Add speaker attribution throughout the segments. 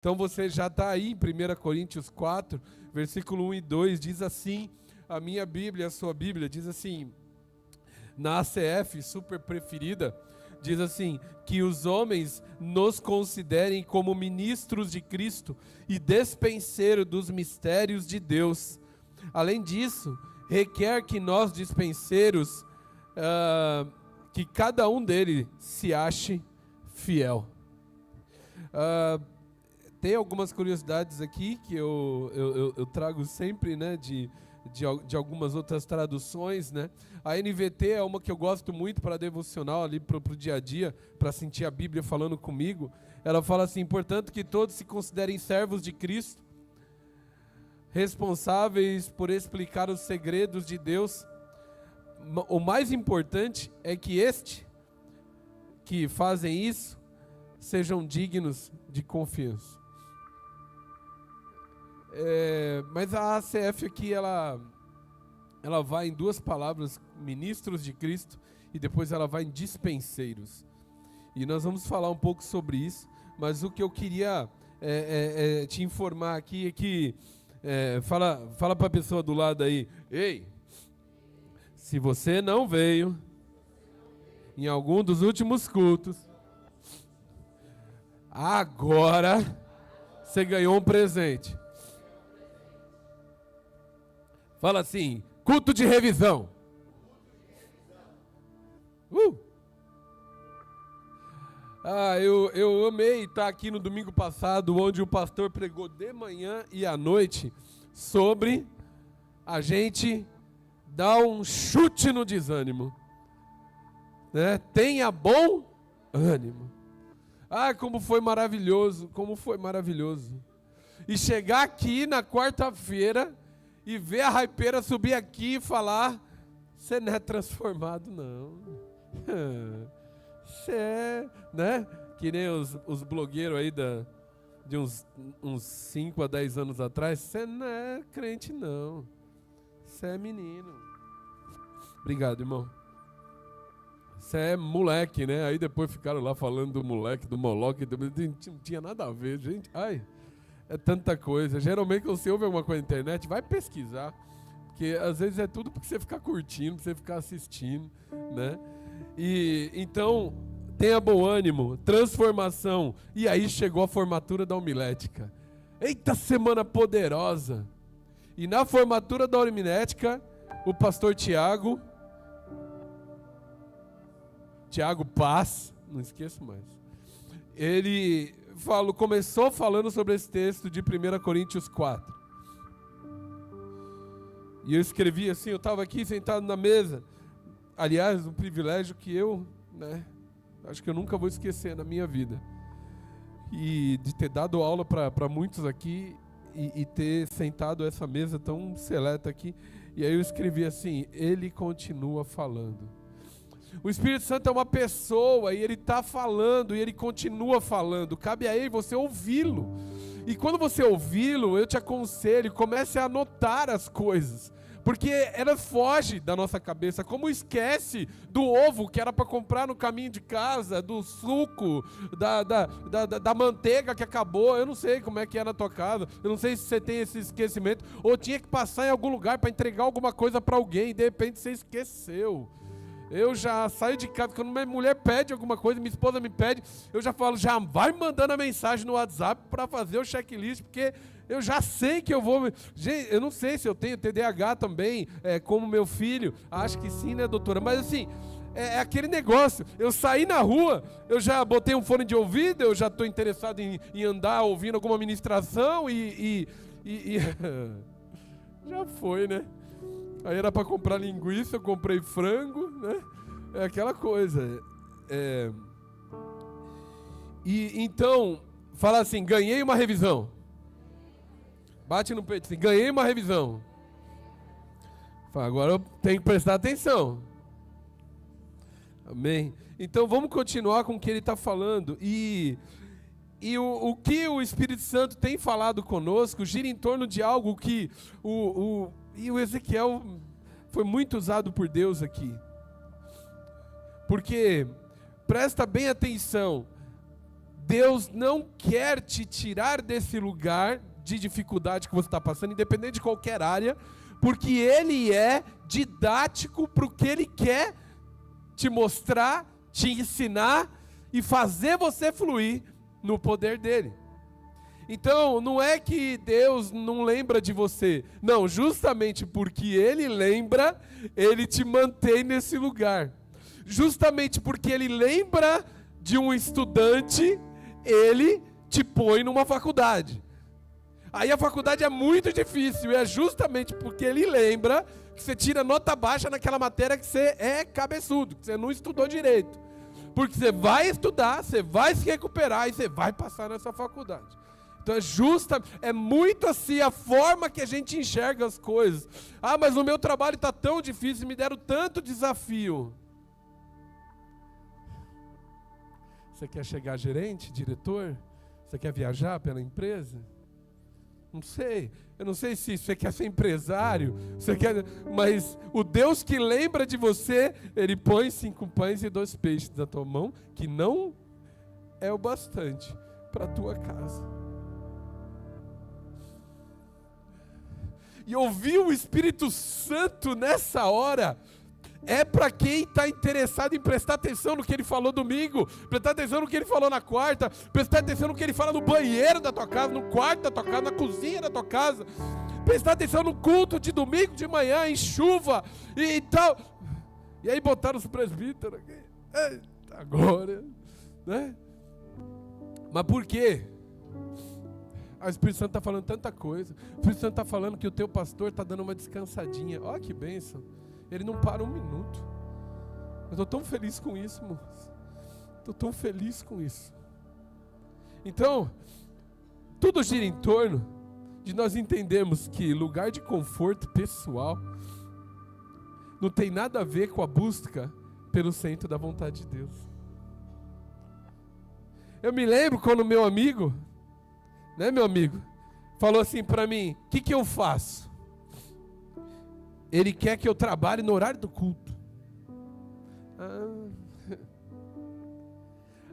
Speaker 1: Então você já está aí em 1 Coríntios 4, versículo 1 e 2, diz assim, a minha Bíblia, a sua Bíblia, diz assim, na ACF, super preferida, diz assim, que os homens nos considerem como ministros de Cristo e despenseiros dos mistérios de Deus. Além disso, requer que nós dispenseiros, que cada um deles se ache fiel. Tem algumas curiosidades aqui que eu trago sempre, né, de algumas outras traduções, né? A NVT é uma que eu gosto muito para devocional, ali para o dia a dia, para sentir a Bíblia falando comigo. Ela fala assim, portanto que todos se considerem servos de Cristo, responsáveis por explicar os segredos de Deus. O mais importante é que que fazem isso, sejam dignos de confiança. Mas a ACF aqui, ela vai em duas palavras, ministros de Cristo, e depois ela vai em dispenseiros. E nós vamos falar um pouco sobre isso, mas o que eu queria te informar aqui é que, fala para a pessoa do lado aí, ei, se você não veio em algum dos últimos cultos, agora você ganhou um presente. Fala assim, culto de revisão. Eu amei estar aqui no domingo passado, onde o pastor pregou de manhã e à noite sobre a gente dar um chute no desânimo, né? Tenha bom ânimo. Como foi maravilhoso, como foi maravilhoso. E chegar aqui na quarta-feira e ver a raipeira subir aqui e falar, você não é transformado não. Você é, né? Que nem os blogueiros aí de uns 5 a 10 anos atrás, você não é crente não. Você é menino. Obrigado, irmão. Você é moleque, né? Aí depois ficaram lá falando do moleque, do Moloque, não tinha nada a ver, gente. É tanta coisa. Geralmente quando você ouve alguma coisa na internet, vai pesquisar. Porque às vezes é tudo porque você ficar curtindo, pra você ficar assistindo, né? E então, tenha bom ânimo, transformação. E aí chegou a formatura da homilética. Eita, semana poderosa! E na formatura da homilética, o pastor Tiago Paz, não esqueço mais, ele começou falando sobre esse texto de 1 Coríntios 4. E eu escrevi assim, eu estava aqui sentado na mesa. Aliás, um privilégio que eu, né, acho que eu nunca vou esquecer na minha vida. E de ter dado aula para muitos aqui e ter sentado essa mesa tão seleta aqui. E aí eu escrevi assim, ele continua falando. O Espírito Santo é uma pessoa e ele está falando e ele continua falando. Cabe a ele você ouvi-lo. E quando você ouvi-lo, eu te aconselho, comece a anotar as coisas. Porque ela foge da nossa cabeça, como esquece do ovo que era para comprar no caminho de casa, do suco, da manteiga que acabou. Eu não sei como é que é na tua casa, eu não sei se você tem esse esquecimento, ou tinha que passar em algum lugar para entregar alguma coisa para alguém e de repente você esqueceu. Eu já saio de casa, quando minha mulher pede alguma coisa, minha esposa me pede, eu já falo, já vai mandando a mensagem no WhatsApp para fazer o checklist, porque eu já sei que eu vou... Gente, eu não sei se eu tenho TDAH também, como meu filho, acho que sim, né, doutora? Mas assim, é aquele negócio, eu saí na rua, eu já botei um fone de ouvido, eu já estou interessado em andar ouvindo alguma ministração e já foi, né? Aí era para comprar linguiça, eu comprei frango, né? É aquela coisa. E então, fala assim, ganhei uma revisão. Bate no peito assim, ganhei uma revisão. Fala, agora eu tenho que prestar atenção. Amém? Então vamos continuar com o que ele está falando. E o que o Espírito Santo tem falado conosco gira em torno de algo que e o Ezequiel foi muito usado por Deus aqui. Porque, presta bem atenção, Deus não quer te tirar desse lugar de dificuldade que você está passando, independente de qualquer área, porque Ele é didático para o que Ele quer te mostrar, te ensinar e fazer você fluir no poder dEle. Então, não é que Deus não lembra de você. Não, justamente porque Ele lembra, Ele te mantém nesse lugar. Justamente porque Ele lembra de um estudante, Ele te põe numa faculdade. Aí a faculdade é muito difícil, e é justamente porque Ele lembra que você tira nota baixa naquela matéria que você é cabeçudo, que você não estudou direito. Porque você vai estudar, você vai se recuperar e você vai passar nessa faculdade. Então é muito assim a forma que a gente enxerga as coisas. Ah, mas o meu trabalho está tão difícil, me deram tanto desafio. Você quer chegar gerente, diretor? Você quer viajar pela empresa? Não sei. Eu não sei se você quer ser empresário, mas o Deus que lembra de você, Ele põe 5 pães e 2 peixes na tua mão, que não é o bastante para a tua casa. E ouvir o Espírito Santo nessa hora é para quem está interessado em prestar atenção no que Ele falou domingo, prestar atenção no que Ele falou na quarta, prestar atenção no que Ele fala no banheiro da tua casa, no quarto da tua casa, na cozinha da tua casa, prestar atenção no culto de domingo de manhã, em chuva e tal. E aí botaram os presbíteros aqui. Eita, agora, né? Mas por quê? O Espírito Santo está falando tanta coisa. O Espírito Santo está falando que o teu pastor está dando uma descansadinha. Olha que bênção. Ele não para 1 minuto. Eu estou tão feliz com isso, moço. Estou tão feliz com isso. Então, tudo gira em torno de nós entendermos que lugar de conforto pessoal não tem nada a ver com a busca pelo centro da vontade de Deus. Eu me lembro quando meu amigo, meu amigo, falou assim para mim: o que eu faço? Ele quer que eu trabalhe no horário do culto.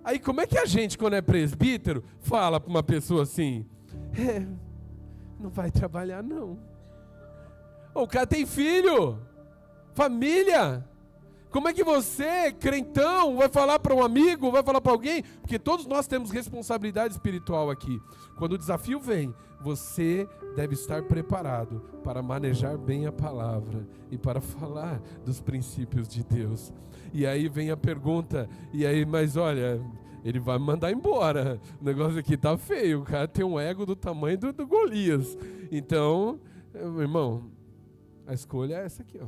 Speaker 1: Aí como é que a gente, quando é presbítero, fala para uma pessoa assim: não vai trabalhar não. O cara tem filho, família. Como é que você, crentão, vai falar para um amigo, vai falar para alguém? Porque todos nós temos responsabilidade espiritual aqui. Quando o desafio vem, você deve estar preparado para manejar bem a palavra e para falar dos princípios de Deus. E aí vem a pergunta, mas olha, ele vai me mandar embora. O negócio aqui tá feio, o cara tem um ego do tamanho do Golias. Então, meu irmão, a escolha é essa aqui, ó.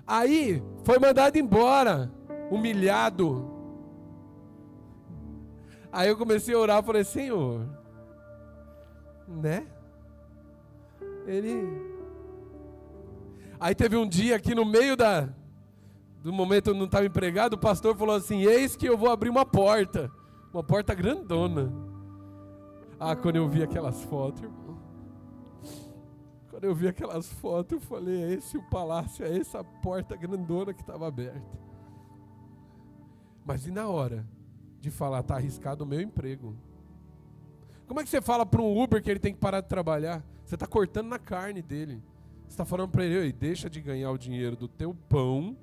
Speaker 1: Aí, foi mandado embora, humilhado. Aí eu comecei a orar, falei: Senhor, né? Aí teve um dia aqui no meio do momento eu não estava empregado, o pastor falou assim: eis que eu vou abrir uma porta grandona. Quando eu vi aquelas fotos, irmão. Quando eu vi aquelas fotos, eu falei: é esse o palácio, é essa porta grandona que estava aberta. Mas e na hora de falar: está arriscado o meu emprego? Como é que você fala para um Uber que ele tem que parar de trabalhar? Você está cortando na carne dele. Você está falando para ele: deixa de ganhar o dinheiro do teu pão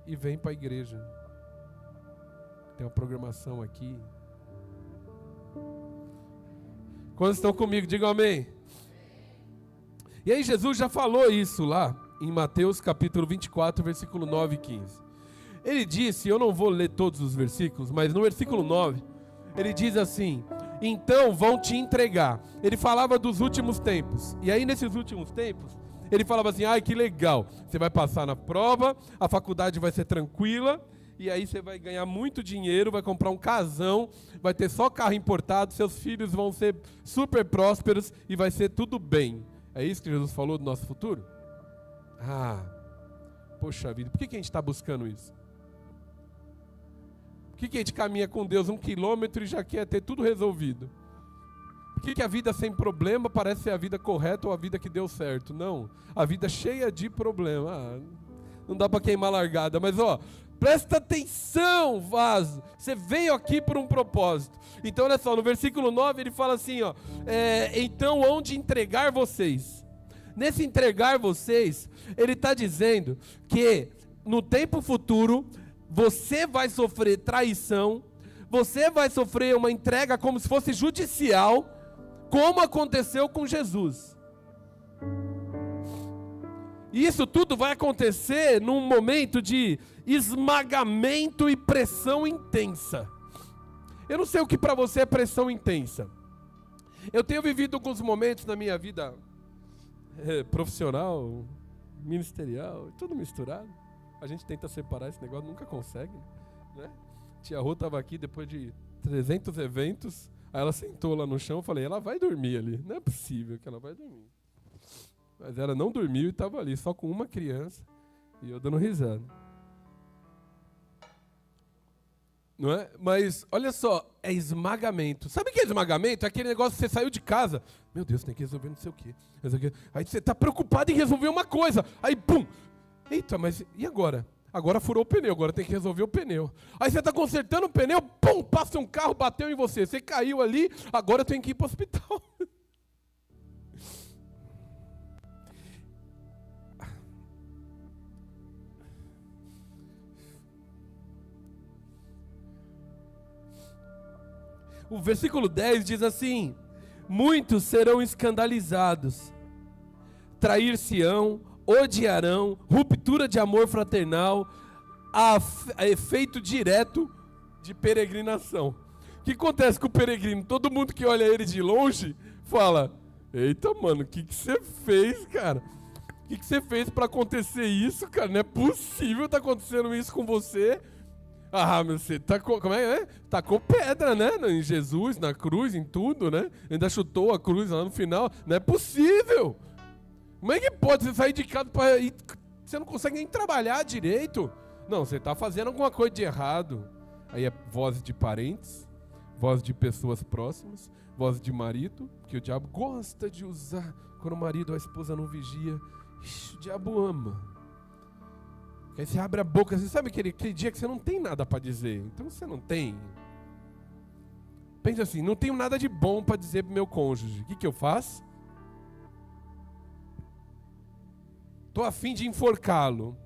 Speaker 1: e vem para a igreja. Tem uma programação aqui. Quantos estão comigo? Digam amém. E aí Jesus já falou isso lá em Mateus capítulo 24, versículo 9 e 15. Ele disse, eu não vou ler todos os versículos, mas no versículo 9, ele diz assim: então vão te entregar. Ele falava dos últimos tempos. E aí nesses últimos tempos, ele falava assim: que legal, você vai passar na prova, a faculdade vai ser tranquila, e aí você vai ganhar muito dinheiro, vai comprar um casão, vai ter só carro importado, seus filhos vão ser super prósperos e vai ser tudo bem. É isso que Jesus falou do nosso futuro? Poxa vida, por que a gente está buscando isso? Por que a gente caminha com Deus 1 quilômetro e já quer ter tudo resolvido? Por que a vida sem problema parece ser a vida correta ou a vida que deu certo? Não, a vida cheia de problema. Não dá para queimar largada, mas Presta atenção, vaso. Você veio aqui por um propósito. Então, olha só, no versículo 9 ele fala assim, ó, então onde entregar vocês? Nesse entregar vocês, ele está dizendo que no tempo futuro, você vai sofrer traição, você vai sofrer uma entrega como se fosse judicial, como aconteceu com Jesus. Isso tudo vai acontecer num momento de esmagamento e pressão intensa. Eu não sei o que para você é pressão intensa. Eu tenho vivido alguns momentos na minha vida profissional, ministerial, tudo misturado. A gente tenta separar esse negócio, nunca consegue, né? Tia Rô estava aqui depois de 300 eventos, aí ela sentou lá no chão, eu falei, ela vai dormir ali. Não é possível que ela vai dormir. Mas ela não dormiu e estava ali, só com uma criança, e eu dando risada. Não é? Mas, olha só, é esmagamento. Sabe o que é esmagamento? É aquele negócio que você saiu de casa. Meu Deus, tem que resolver não sei o quê. Aí você está preocupado em resolver uma coisa. Aí, pum! Eita, mas e agora? Agora furou o pneu, agora tem que resolver o pneu. Aí você está consertando o pneu, pum! Passa um carro, bateu em você. Você caiu ali, agora eu tenho que ir para o hospital. O versículo 10 diz assim: muitos serão escandalizados, trair-se-ão, odiarão, ruptura de amor fraternal, a efeito direto de peregrinação. O que acontece com o peregrino? Todo mundo que olha ele de longe fala: eita, mano, o que você fez, cara? O que você fez para acontecer isso, cara? Não é possível tá acontecendo isso com você. Ah, mas você tacou, como é? Tacou pedra, né? Em Jesus, na cruz, em tudo, né? Ainda chutou a cruz lá no final. Não é possível. Como é que pode você sair de casa para ir? Você não consegue nem trabalhar direito. Não, você está fazendo alguma coisa de errado. Aí é voz de parentes, voz de pessoas próximas, voz de marido, que o diabo gosta de usar quando o marido ou a esposa não vigia. Ixi, o diabo ama. Aí você abre a boca, você sabe aquele dia que você não tem nada para dizer. Então você não tem. Pensa assim, não tenho nada de bom para dizer pro meu cônjuge. O que eu faço? Tô a fim de enforcá-lo.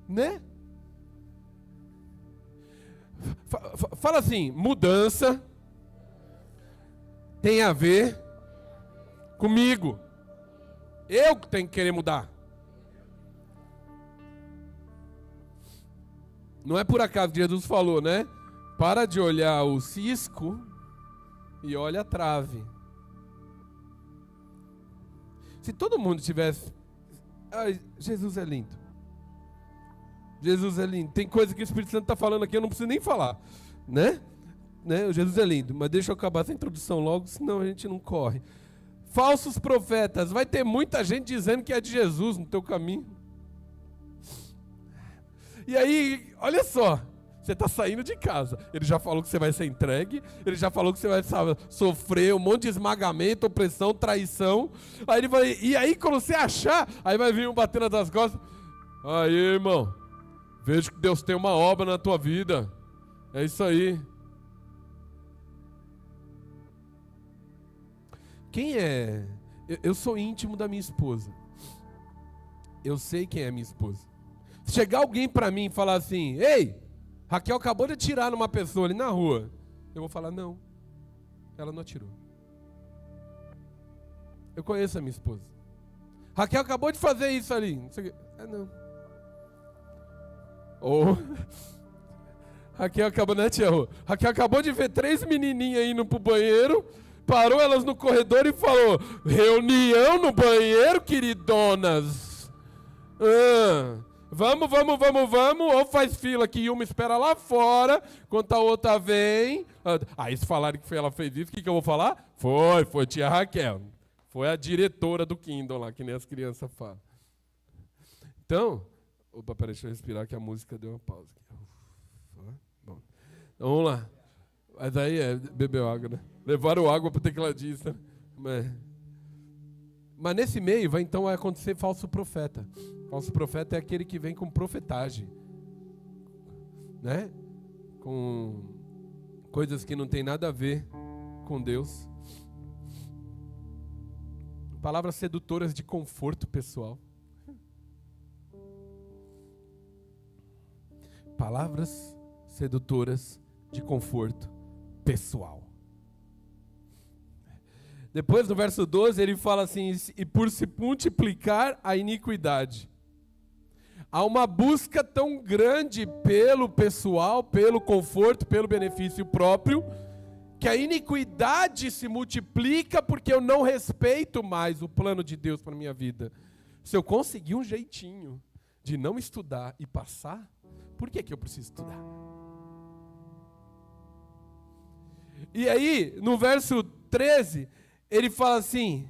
Speaker 1: Né? Fala assim, mudança tem a ver comigo. Eu que tenho que querer mudar. Não é por acaso que Jesus falou, né? Para de olhar o cisco e olha a trave. Se todo mundo tivesse... Ai, Jesus é lindo. Jesus é lindo. Tem coisa que o Espírito Santo está falando aqui, eu não preciso nem falar. Né? Jesus é lindo. Mas deixa eu acabar essa introdução logo, senão a gente não corre. Falsos profetas. Vai ter muita gente dizendo que é de Jesus no teu caminho. E aí, olha só, você está saindo de casa. Ele já falou que você vai ser entregue. Ele já falou que você vai sofrer um monte de esmagamento, opressão, traição. Aí ele vai, e aí, quando você achar, aí vai vir um batendo nas costas. Aí, irmão, vejo que Deus tem uma obra na tua vida. É isso aí. Quem é? Eu sou íntimo da minha esposa. Eu sei quem é minha esposa. Se chegar alguém pra mim e falar assim: ei, Raquel acabou de atirar numa pessoa ali na rua, eu vou falar: não, ela não atirou. Eu conheço a minha esposa. Raquel acabou de fazer isso ali. Não sei o que. Não. Ou Raquel acabou, né, tia Rô? Raquel acabou de ver 3 menininhas indo pro banheiro, parou elas no corredor e falou: reunião no banheiro, queridonas. Vamos, ou faz fila que uma espera lá fora, enquanto a outra vem. Aí se falarem que ela fez isso, o que eu vou falar? Foi tia Raquel. Foi a diretora do Kingdom lá, que nem as crianças falam. Então, opa, peraí, deixa eu respirar que a música deu uma pausa. Bom, então, vamos lá. Mas aí bebeu água, né? Levaram água para o tecladista. Mas nesse meio vai acontecer falso profeta. Falso profeta é aquele que vem com profetagem, né? Com coisas que não tem nada a ver com Deus. Palavras sedutoras de conforto pessoal. Palavras sedutoras de conforto pessoal. Depois no verso 12 ele fala assim: e por se multiplicar a iniquidade. Há uma busca tão grande pelo pessoal, pelo conforto, pelo benefício próprio, que a iniquidade se multiplica porque eu não respeito mais o plano de Deus para a minha vida. Se eu conseguir um jeitinho de não estudar e passar, por que eu preciso estudar? E aí, no verso 13, ele fala assim,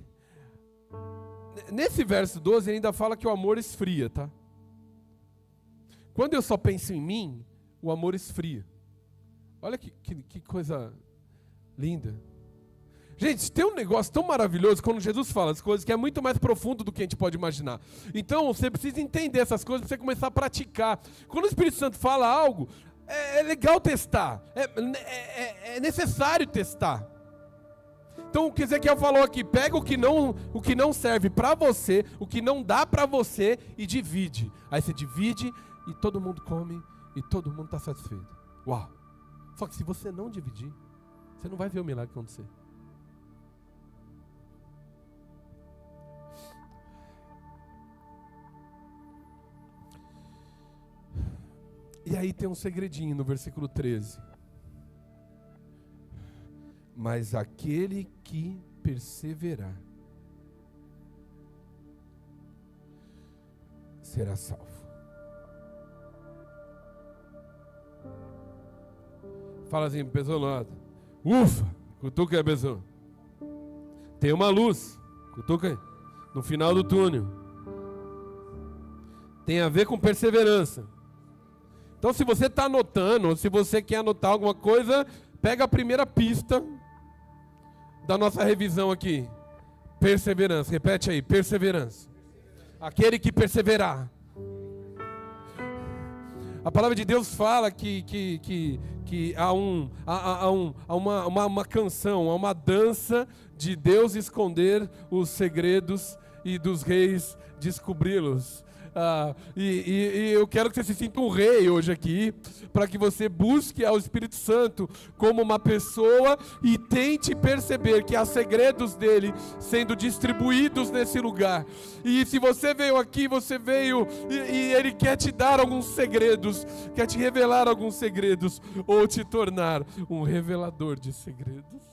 Speaker 1: nesse verso 12 ele ainda fala que o amor esfria, tá? Quando eu só penso em mim, o amor esfria. Olha que coisa linda. Gente, tem um negócio tão maravilhoso quando Jesus fala as coisas que é muito mais profundo do que a gente pode imaginar. Então, você precisa entender essas coisas para você começar a praticar. Quando o Espírito Santo fala algo, é legal testar. É necessário testar. Então, o que Ezequiel falou aqui, pega o que não serve para você, o que não dá para você e divide. Aí você divide e todo mundo come e todo mundo está satisfeito. Uau! Só que se você não dividir, você não vai ver o milagre acontecer. E aí tem um segredinho no versículo 13. Mas aquele que perseverar será salvo. Fala assim para a pessoa do lado. Ufa, cutuca aí a pessoa. Tem uma luz, cutuca aí, no final do túnel. Tem a ver com perseverança. Então se você está anotando, ou se você quer anotar alguma coisa, pega a primeira pista da nossa revisão aqui. Perseverança, repete aí, perseverança. Aquele que perseverar. A palavra de Deus fala que há uma canção, há uma dança de Deus esconder os segredos e dos reis descobri-los. E eu quero que você se sinta um rei hoje aqui, para que você busque ao Espírito Santo como uma pessoa e tente perceber que há segredos dele sendo distribuídos nesse lugar. E se você veio aqui, você veio e ele quer te dar alguns segredos, quer te revelar alguns segredos, ou te tornar um revelador de segredos.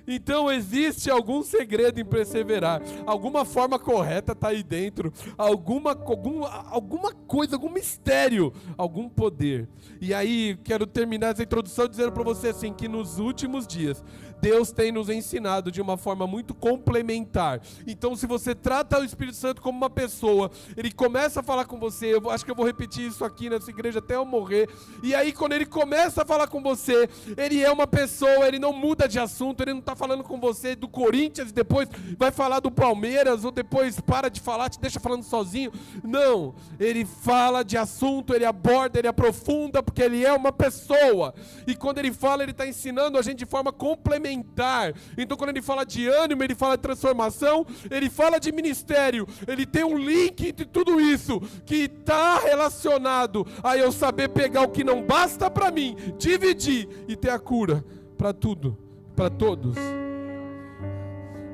Speaker 1: Então existe algum segredo em perseverar, alguma forma correta está aí dentro, alguma coisa, algum mistério, algum poder. E aí quero terminar essa introdução dizendo para você assim, que nos últimos dias Deus tem nos ensinado de uma forma muito complementar. Então se você trata o Espírito Santo como uma pessoa, ele começa a falar com você, eu acho que eu vou repetir isso aqui nessa igreja até eu morrer, e aí quando ele começa a falar com você, ele é uma pessoa, ele não muda de assunto, ele não está falando com você do Corinthians e depois vai falar do Palmeiras, ou depois para de falar, te deixa falando sozinho. Não, ele fala de assunto, ele aborda, ele aprofunda, porque ele é uma pessoa, e quando ele fala, ele está ensinando a gente de forma complementar. Então quando ele fala de ânimo, ele fala de transformação, ele fala de ministério, ele tem um link entre tudo isso, que está relacionado a eu saber pegar o que não basta para mim, dividir e ter a cura para tudo, para todos.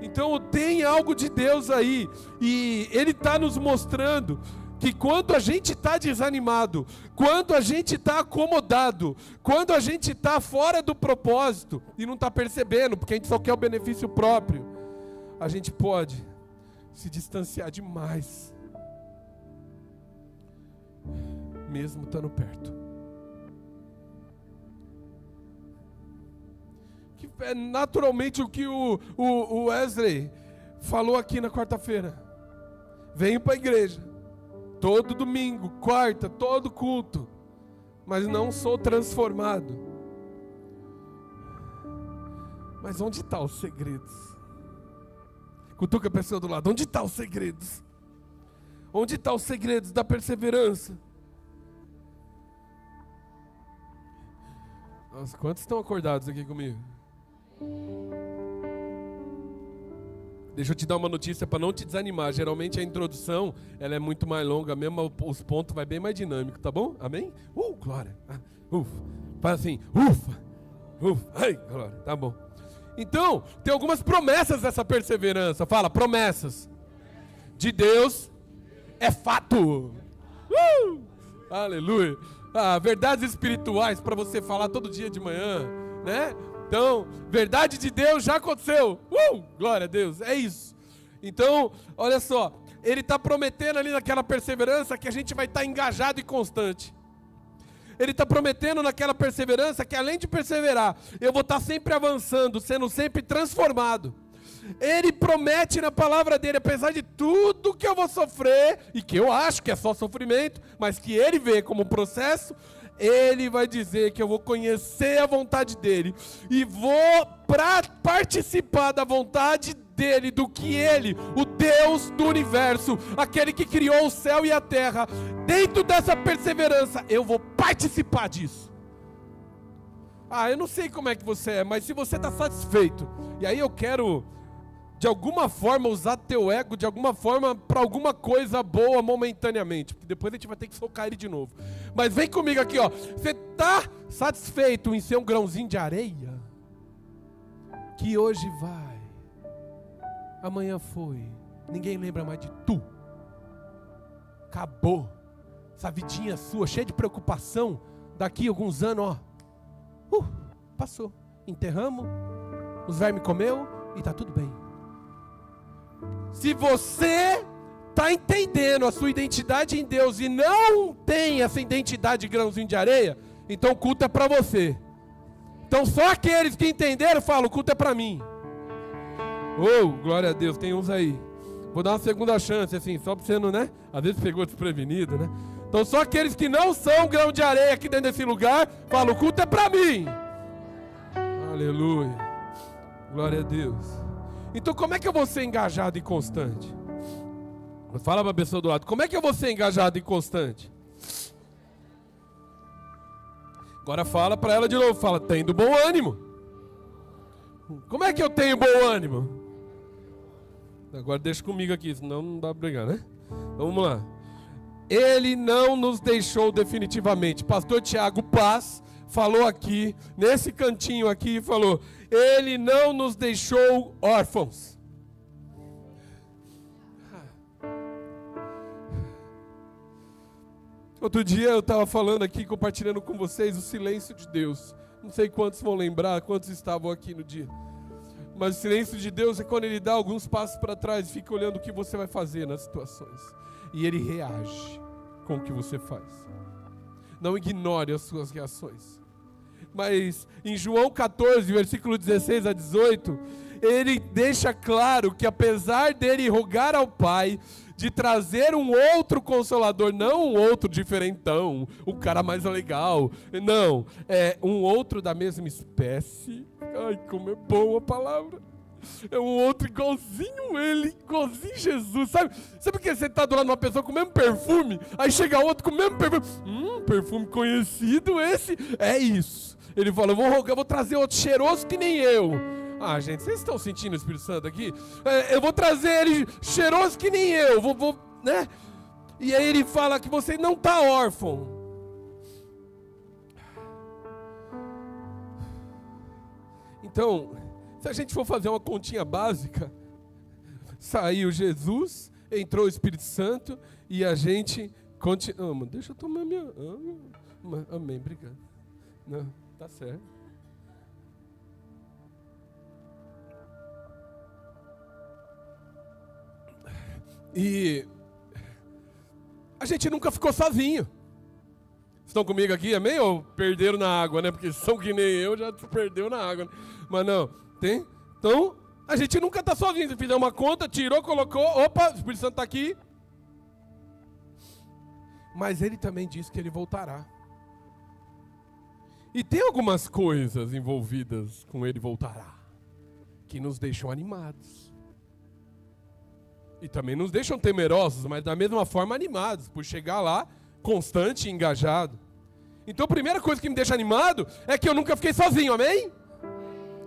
Speaker 1: Então tem algo de Deus aí, e ele está nos mostrando que quando a gente está desanimado, quando a gente está acomodado, quando a gente está fora do propósito e não está percebendo, porque a gente só quer o benefício próprio, a gente pode se distanciar demais, mesmo estando perto. Que é naturalmente o que o Wesley falou aqui na quarta-feira. Venho para a igreja todo domingo, quarta, todo culto, mas não sou transformado. Mas onde estão os segredos? Cutuca a pessoa do lado, onde estão os segredos? Onde estão os segredos da perseverança? Nossa, quantos estão acordados aqui comigo? Deixa eu te dar uma notícia para não te desanimar. Geralmente a introdução ela é muito mais longa, mesmo os pontos vai bem mais dinâmico, tá bom? Amém? Glória. Ufa. Faz assim, ufa. Ai, glória. Tá bom. Então, tem algumas promessas dessa perseverança. Fala, promessas de Deus é fato. Aleluia. Verdades espirituais para você falar todo dia de manhã, né? Então, verdade de Deus já aconteceu. Glória a Deus, é isso. Então, olha só, ele está prometendo ali naquela perseverança que a gente vai estar engajado e constante. Ele está prometendo naquela perseverança que além de perseverar, eu vou estar sempre avançando, sendo sempre transformado. Ele promete na palavra dele, apesar de tudo que eu vou sofrer, e que eu acho que é só sofrimento, mas que ele vê como processo, ele vai dizer que eu vou conhecer a vontade dele, e vou participar da vontade dele, do que ele, o Deus do universo, aquele que criou o céu e a terra, dentro dessa perseverança, eu vou participar disso. Eu não sei como é que você é, mas se você está satisfeito, e aí eu quero de alguma forma usar teu ego, de alguma forma, para alguma coisa boa momentaneamente, porque depois a gente vai ter que socar ele de novo. Mas vem comigo aqui, ó. Você está satisfeito em ser um grãozinho de areia? Que hoje vai, amanhã foi, ninguém lembra mais de tu. Acabou. Essa vidinha sua, cheia de preocupação, daqui a alguns anos, ó, passou. Enterramos, os vermes comeu e tá tudo bem. Se você está entendendo a sua identidade em Deus e não tem essa identidade de grãozinho de areia, então o culto é para você. Então só aqueles que entenderam falam, o culto é para mim. Glória a Deus, tem uns aí. Vou dar uma segunda chance, assim, só para você não, né? Às vezes pegou desprevenido, né? Então só aqueles que não são grão de areia aqui dentro desse lugar, falam, o culto é para mim. Aleluia. Glória a Deus. Então como é que eu vou ser engajado e constante? Fala para a pessoa do lado, como é que eu vou ser engajado e constante? Agora fala para ela de novo, fala, tendo bom ânimo. Como é que eu tenho bom ânimo? Agora deixa comigo aqui, senão não dá para brigar, né? Vamos lá. Ele não nos deixou definitivamente. Pastor Tiago Paz falou aqui, nesse cantinho aqui, falou, ele não nos deixou órfãos. Outro dia eu estava falando aqui, compartilhando com vocês o silêncio de Deus. Não sei quantos vão lembrar, quantos estavam aqui no dia. Mas o silêncio de Deus é quando Ele dá alguns passos para trás e fica olhando o que você vai fazer nas situações. E Ele reage com o que você faz. Não ignore as suas reações. Mas em João 14, versículo 16 a 18, Ele deixa claro que apesar dele rogar ao Pai de trazer um outro consolador, não um outro diferentão, o cara mais legal, não, é um outro da mesma espécie. Ai, como é boa a palavra. É um outro igualzinho ele, igualzinho Jesus, sabe? Sabe que você tá do lado de uma pessoa com o mesmo perfume, aí chega outro com o mesmo perfume, perfume conhecido esse, é isso. Ele fala, eu vou rogar, eu vou trazer outro cheiroso que nem eu. Gente, vocês estão sentindo o Espírito Santo aqui? Eu vou trazer ele cheiroso que nem eu, vou, né? E aí ele fala que você não está órfão. Então, se a gente for fazer uma continha básica, saiu Jesus, entrou o Espírito Santo e a gente continua. Deixa eu tomar minha... Amém, obrigado. Não, tá certo. E a gente nunca ficou sozinho. Estão comigo aqui, amém? Ou perderam na água, né? Porque são que nem eu, já se perdeu na água. Né? Mas não, tem? Então, a gente nunca está sozinho. Se fizer uma conta, tirou, colocou, opa, o Espírito Santo está aqui. Mas ele também disse que ele voltará. E tem algumas coisas envolvidas com ele voltará, que nos deixam animados. E também nos deixam temerosos, mas da mesma forma animados, por chegar lá constante e engajado. Então a primeira coisa que me deixa animado é que eu nunca fiquei sozinho, amém?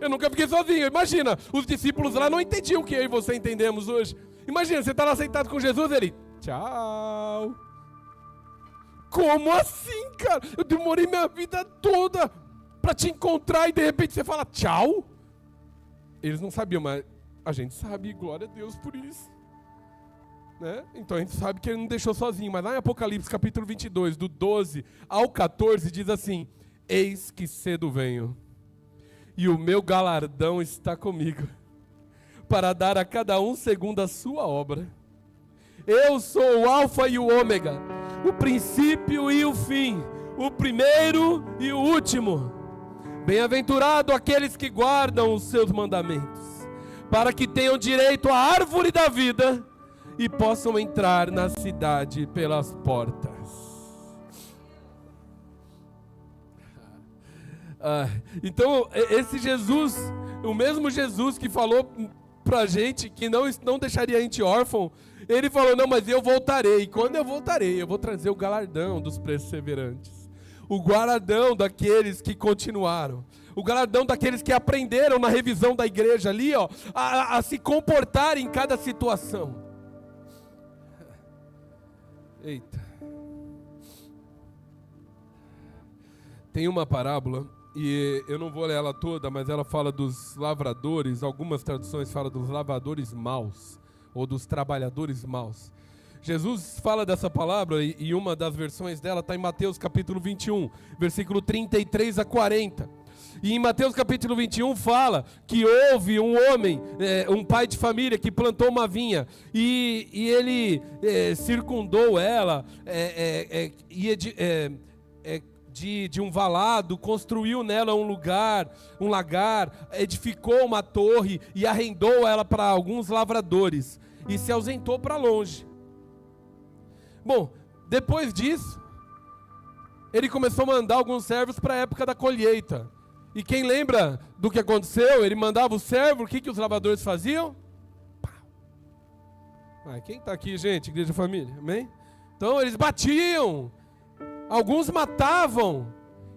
Speaker 1: Eu nunca fiquei sozinho. Imagina, os discípulos lá não entendiam o que eu e você entendemos hoje. Imagina, você está lá sentado com Jesus, ele, tchau. Como assim, cara? Eu demorei minha vida toda para te encontrar e de repente você fala tchau? Eles não sabiam, mas a gente sabe, glória a Deus por isso. Né? Então a gente sabe que ele não deixou sozinho, mas lá em Apocalipse capítulo 22, do 12 ao 14, diz assim: eis que cedo venho, e o meu galardão está comigo, para dar a cada um segundo a sua obra. Eu sou o Alfa e o Ômega, o princípio e o fim, o primeiro e o último. Bem-aventurado aqueles que guardam os seus mandamentos, para que tenham direito à árvore da vida e possam entrar na cidade pelas portas. Então, esse Jesus, o mesmo Jesus que falou pra gente que não deixaria a gente órfão, ele falou, não, mas eu voltarei. E quando eu voltarei, eu vou trazer o galardão dos perseverantes, o galardão daqueles que continuaram, o galardão daqueles que aprenderam na revisão da igreja ali, ó, a se comportar em cada situação. Eita. Tem uma parábola, e eu não vou ler ela toda, mas ela fala dos lavradores, algumas traduções falam dos lavradores maus, ou dos trabalhadores maus. Jesus fala dessa palavra, e uma das versões dela está em Mateus capítulo 21, versículo 33 a 40. E em Mateus capítulo 21 fala que houve um homem, um pai de família que plantou uma vinha e ele circundou ela, ia de um valado, construiu nela um lagar, edificou uma torre e arrendou ela para alguns lavradores e se ausentou para longe. Bom, depois disso, ele começou a mandar alguns servos para a época da colheita. E quem lembra do que aconteceu? Ele mandava o servo, o que os lavradores faziam? Quem está aqui, gente? Igreja Família, amém? Então eles batiam, alguns matavam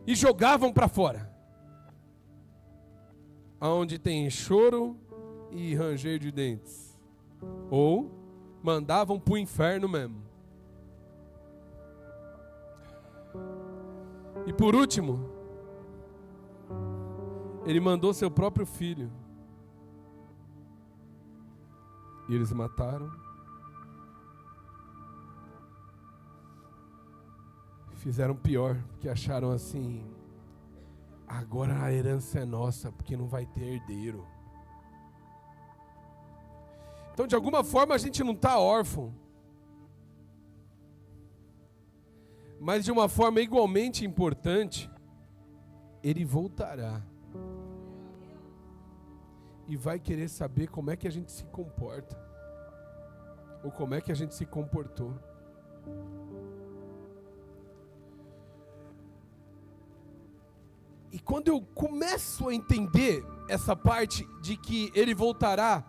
Speaker 1: e jogavam para fora. Aonde tem choro e ranger de dentes. Ou mandavam para o inferno mesmo. E por último, ele mandou seu próprio filho. E eles mataram. Fizeram pior, porque acharam assim, agora a herança é nossa, porque não vai ter herdeiro. Então, de alguma forma, a gente não está órfão. Mas de uma forma igualmente importante, ele voltará. E vai querer saber como é que a gente se comporta. Ou como é que a gente se comportou. E quando eu começo a entender essa parte de que ele voltará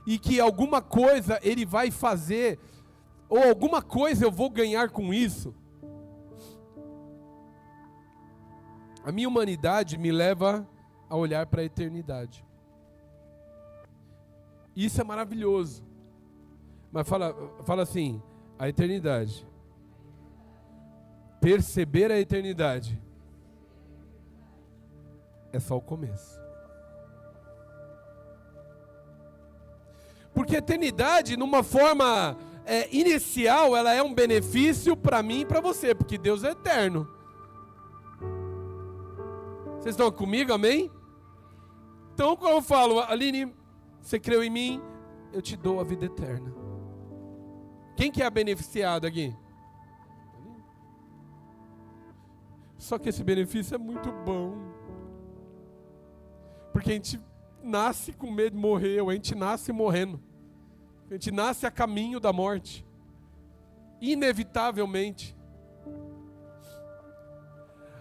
Speaker 1: e que alguma coisa ele vai fazer, ou alguma coisa eu vou ganhar com isso, a minha humanidade me leva a olhar para a eternidade. Isso é maravilhoso. Mas fala assim, a eternidade. Perceber a eternidade é só o começo. Porque a eternidade, numa forma inicial, ela é um benefício para mim e para você, porque Deus é eterno. Vocês estão comigo, amém? Então, quando eu falo, Aline, você creu em mim, eu te dou a vida eterna. Quem que é beneficiado aqui? Só que esse benefício é muito bom. Porque a gente nasce com medo de morrer, ou a gente nasce morrendo. A gente nasce a caminho da morte. Inevitavelmente.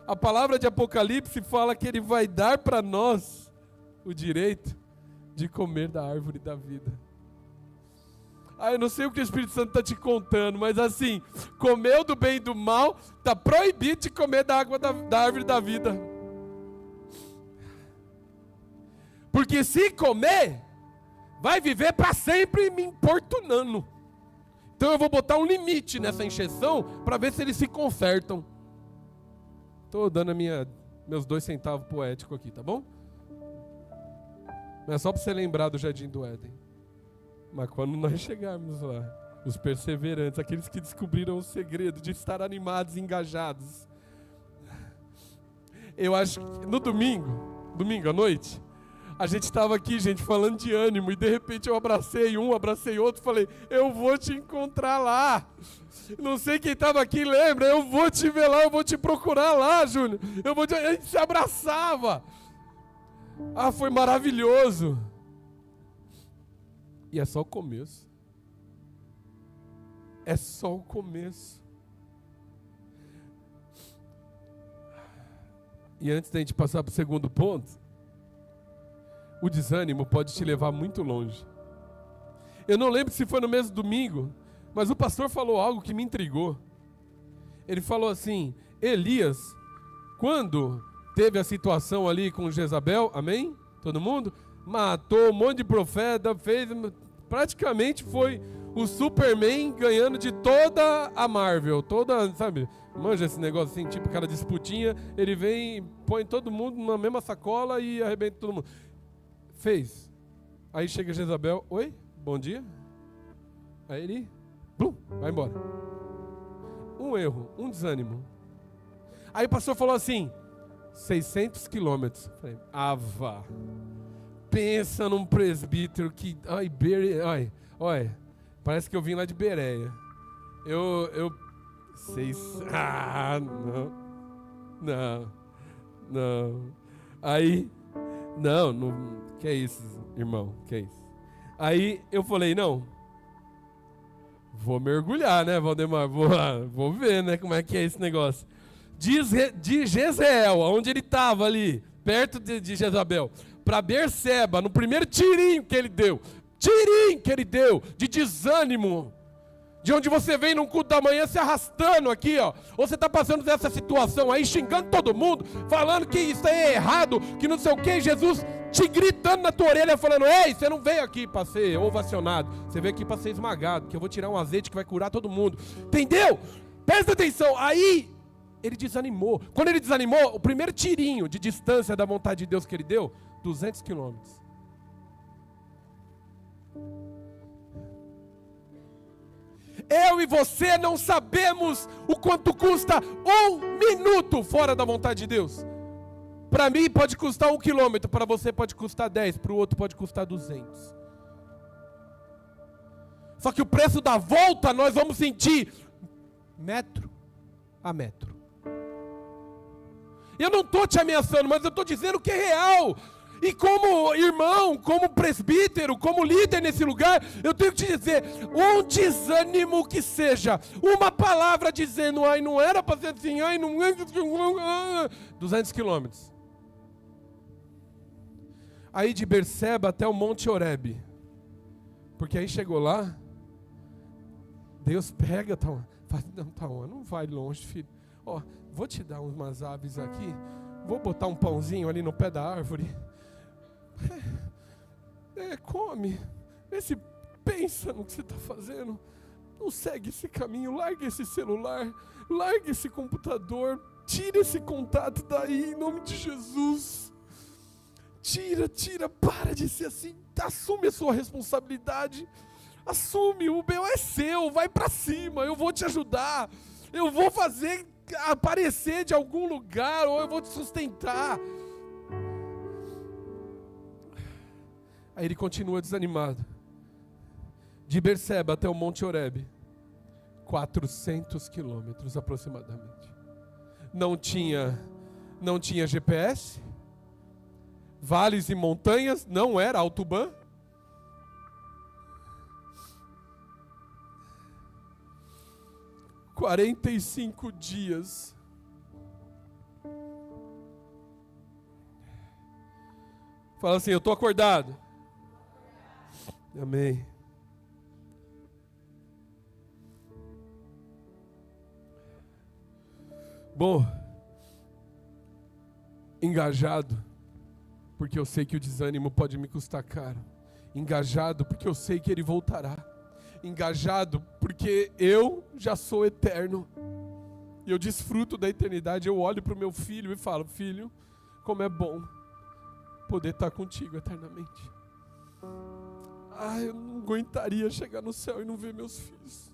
Speaker 1: A palavra de Apocalipse fala que ele vai dar para nós o direito de comer da árvore da vida. Eu não sei o que o Espírito Santo está te contando, mas assim, comeu do bem e do mal, está proibido de comer da água da árvore da vida. Porque se comer, vai viver para sempre me importunando. Então eu vou botar um limite nessa encheção para ver se eles se consertam. Estou dando meus 2 centavos poéticos aqui, tá bom? Mas é só para você lembrar do Jardim do Éden. Mas quando nós chegarmos lá, os perseverantes, aqueles que descobriram o segredo de estar animados e engajados. Eu acho que no domingo à noite, a gente estava aqui, gente, falando de ânimo, e de repente eu abracei outro, falei, eu vou te encontrar lá. Não sei quem estava aqui, lembra? Eu vou te ver lá, eu vou te procurar lá, Júnior. A gente se abraçava. Foi maravilhoso. E é só o começo. É só o começo. E antes da gente passar para o segundo ponto, o desânimo pode te levar muito longe. Eu não lembro se foi no mesmo domingo, mas o pastor falou algo que me intrigou. Ele falou assim, Elias, quando teve a situação ali com Jezabel, amém? Todo mundo? Matou um monte de profeta, praticamente foi o Superman ganhando de toda a Marvel, sabe? Manja esse negócio assim, tipo aquela disputinha, ele vem, põe todo mundo na mesma sacola e arrebenta todo mundo. Fez. Aí chega Jezabel, oi, bom dia. Aí ele, blum, vai embora. Um erro, um desânimo. Aí o pastor falou assim, 600 quilômetros. Falei, vá. Pensa num presbítero que, olha, parece que eu vim lá de Bereia. Não. Aí, não, que é isso, irmão, que é isso? Aí eu falei, não, vou mergulhar, né, Valdemar, vou ver, né, como é que é esse negócio. De Jezreel, onde ele estava ali, perto de Jezabel, para Berseba, no primeiro tirinho que ele deu, de desânimo, de onde você vem num culto da manhã se arrastando aqui, ó, ou você está passando dessa situação aí, xingando todo mundo, falando que isso aí é errado, que não sei o que, Jesus te gritando na tua orelha, falando, ei, você não veio aqui para ser ovacionado, você veio aqui para ser esmagado, que eu vou tirar um azeite que vai curar todo mundo, entendeu? Presta atenção, aí ele desanimou. Quando ele desanimou, o primeiro tirinho de distância da vontade de Deus que ele deu, 200 quilômetros. Eu e você não sabemos o quanto custa 1 minuto fora da vontade de Deus. Para mim pode custar 1 quilômetro, para você pode custar 10, para o outro pode custar 200. Só que o preço da volta nós vamos sentir metro a metro. Eu não estou te ameaçando, mas eu estou dizendo que é real. E como irmão, como presbítero, como líder nesse lugar, eu tenho que te dizer, um desânimo que seja, uma palavra dizendo, não era para ser assim, não é, 200 quilômetros. Aí de Berseba até o Monte Horebe, porque aí chegou lá, Deus pega, fala, não vai longe, filho, vou te dar umas aves aqui, vou botar um pãozinho ali no pé da árvore, come, pensa no que você está fazendo, não segue esse caminho, larga esse celular, larga esse computador, tira esse contato daí em nome de Jesus, tira, para de ser assim, assume a sua responsabilidade, assume, o B.O. é seu, vai para cima, eu vou te ajudar, eu vou fazer aparecer de algum lugar, ou eu vou te sustentar. Aí ele continua desanimado. De Berseba até o Monte Horebe, 400 quilômetros aproximadamente. Não tinha GPS, vales e montanhas, não era autobahn. – 45 dias. Fala assim, eu estou acordado. Amém. Bom, engajado, porque eu sei que o desânimo pode me custar caro. Engajado, porque eu sei que ele voltará. Engajado, porque eu já sou eterno. E eu desfruto da eternidade. Eu olho para o meu filho e falo: filho, como é bom poder estar contigo eternamente. Eu não aguentaria chegar no céu e não ver meus filhos.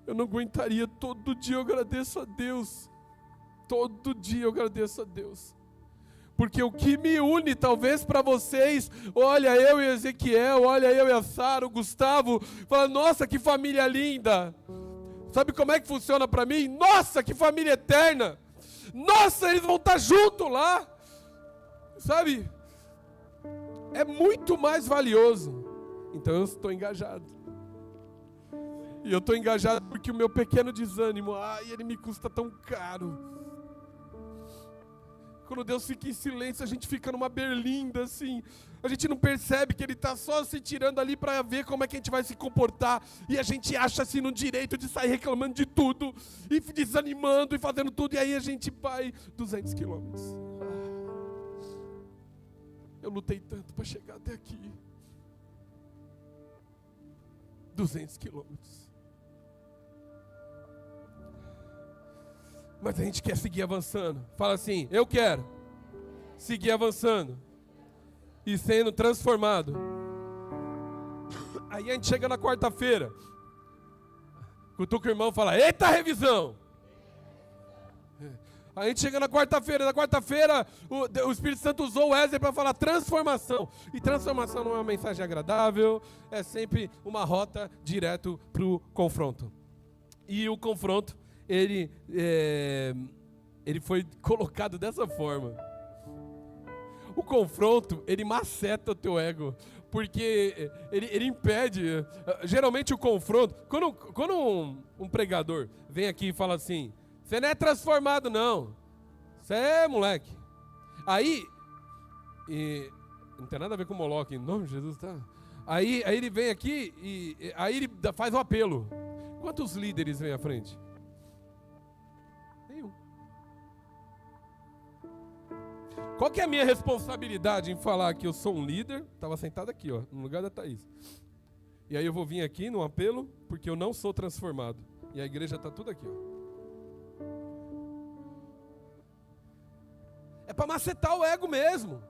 Speaker 1: Eu não aguentaria. Todo dia eu agradeço a Deus. Todo dia eu agradeço a Deus. Porque o que me une, talvez para vocês, olha eu e Ezequiel, olha eu e a Sara, o Gustavo, fala: nossa, que família linda. Sabe como é que funciona para mim? Nossa, que família eterna. Nossa, eles vão estar juntos lá. Sabe? É muito mais valioso. Então eu estou engajado. E eu estou engajado porque o meu pequeno desânimo, ele me custa tão caro. Quando Deus fica em silêncio, a gente fica numa berlinda assim. A gente não percebe que Ele está só se tirando ali para ver como é que a gente vai se comportar. E a gente acha assim no direito de sair reclamando de tudo. E desanimando e fazendo tudo. E aí a gente vai 200 quilômetros. Eu lutei tanto para chegar até aqui. 200 quilômetros. Mas a gente quer seguir avançando. Fala assim: eu quero seguir avançando e sendo transformado. Aí a gente chega na quarta-feira, cutuca o irmão e fala: eita revisão. Aí a gente chega na quarta-feira o Espírito Santo usou o Wesley para falar transformação. E transformação não é uma mensagem agradável, é sempre uma rota direto para o confronto. E o confronto, ele foi colocado dessa forma. O confronto, ele maceta o teu ego, porque ele impede. Geralmente o confronto, quando um pregador vem aqui e fala assim: você não é transformado não, você é moleque. Aí, não tem nada a ver com Moloque, em nome de Jesus, tá? Aí ele vem aqui e aí ele faz um apelo. Quantos líderes vêm à frente? Qual que é a minha responsabilidade em falar que eu sou um líder? Estava sentado aqui, ó, no lugar da Thaís. E aí eu vou vir aqui no apelo, porque eu não sou transformado. E a igreja está tudo aqui, ó. É para macetar o ego mesmo.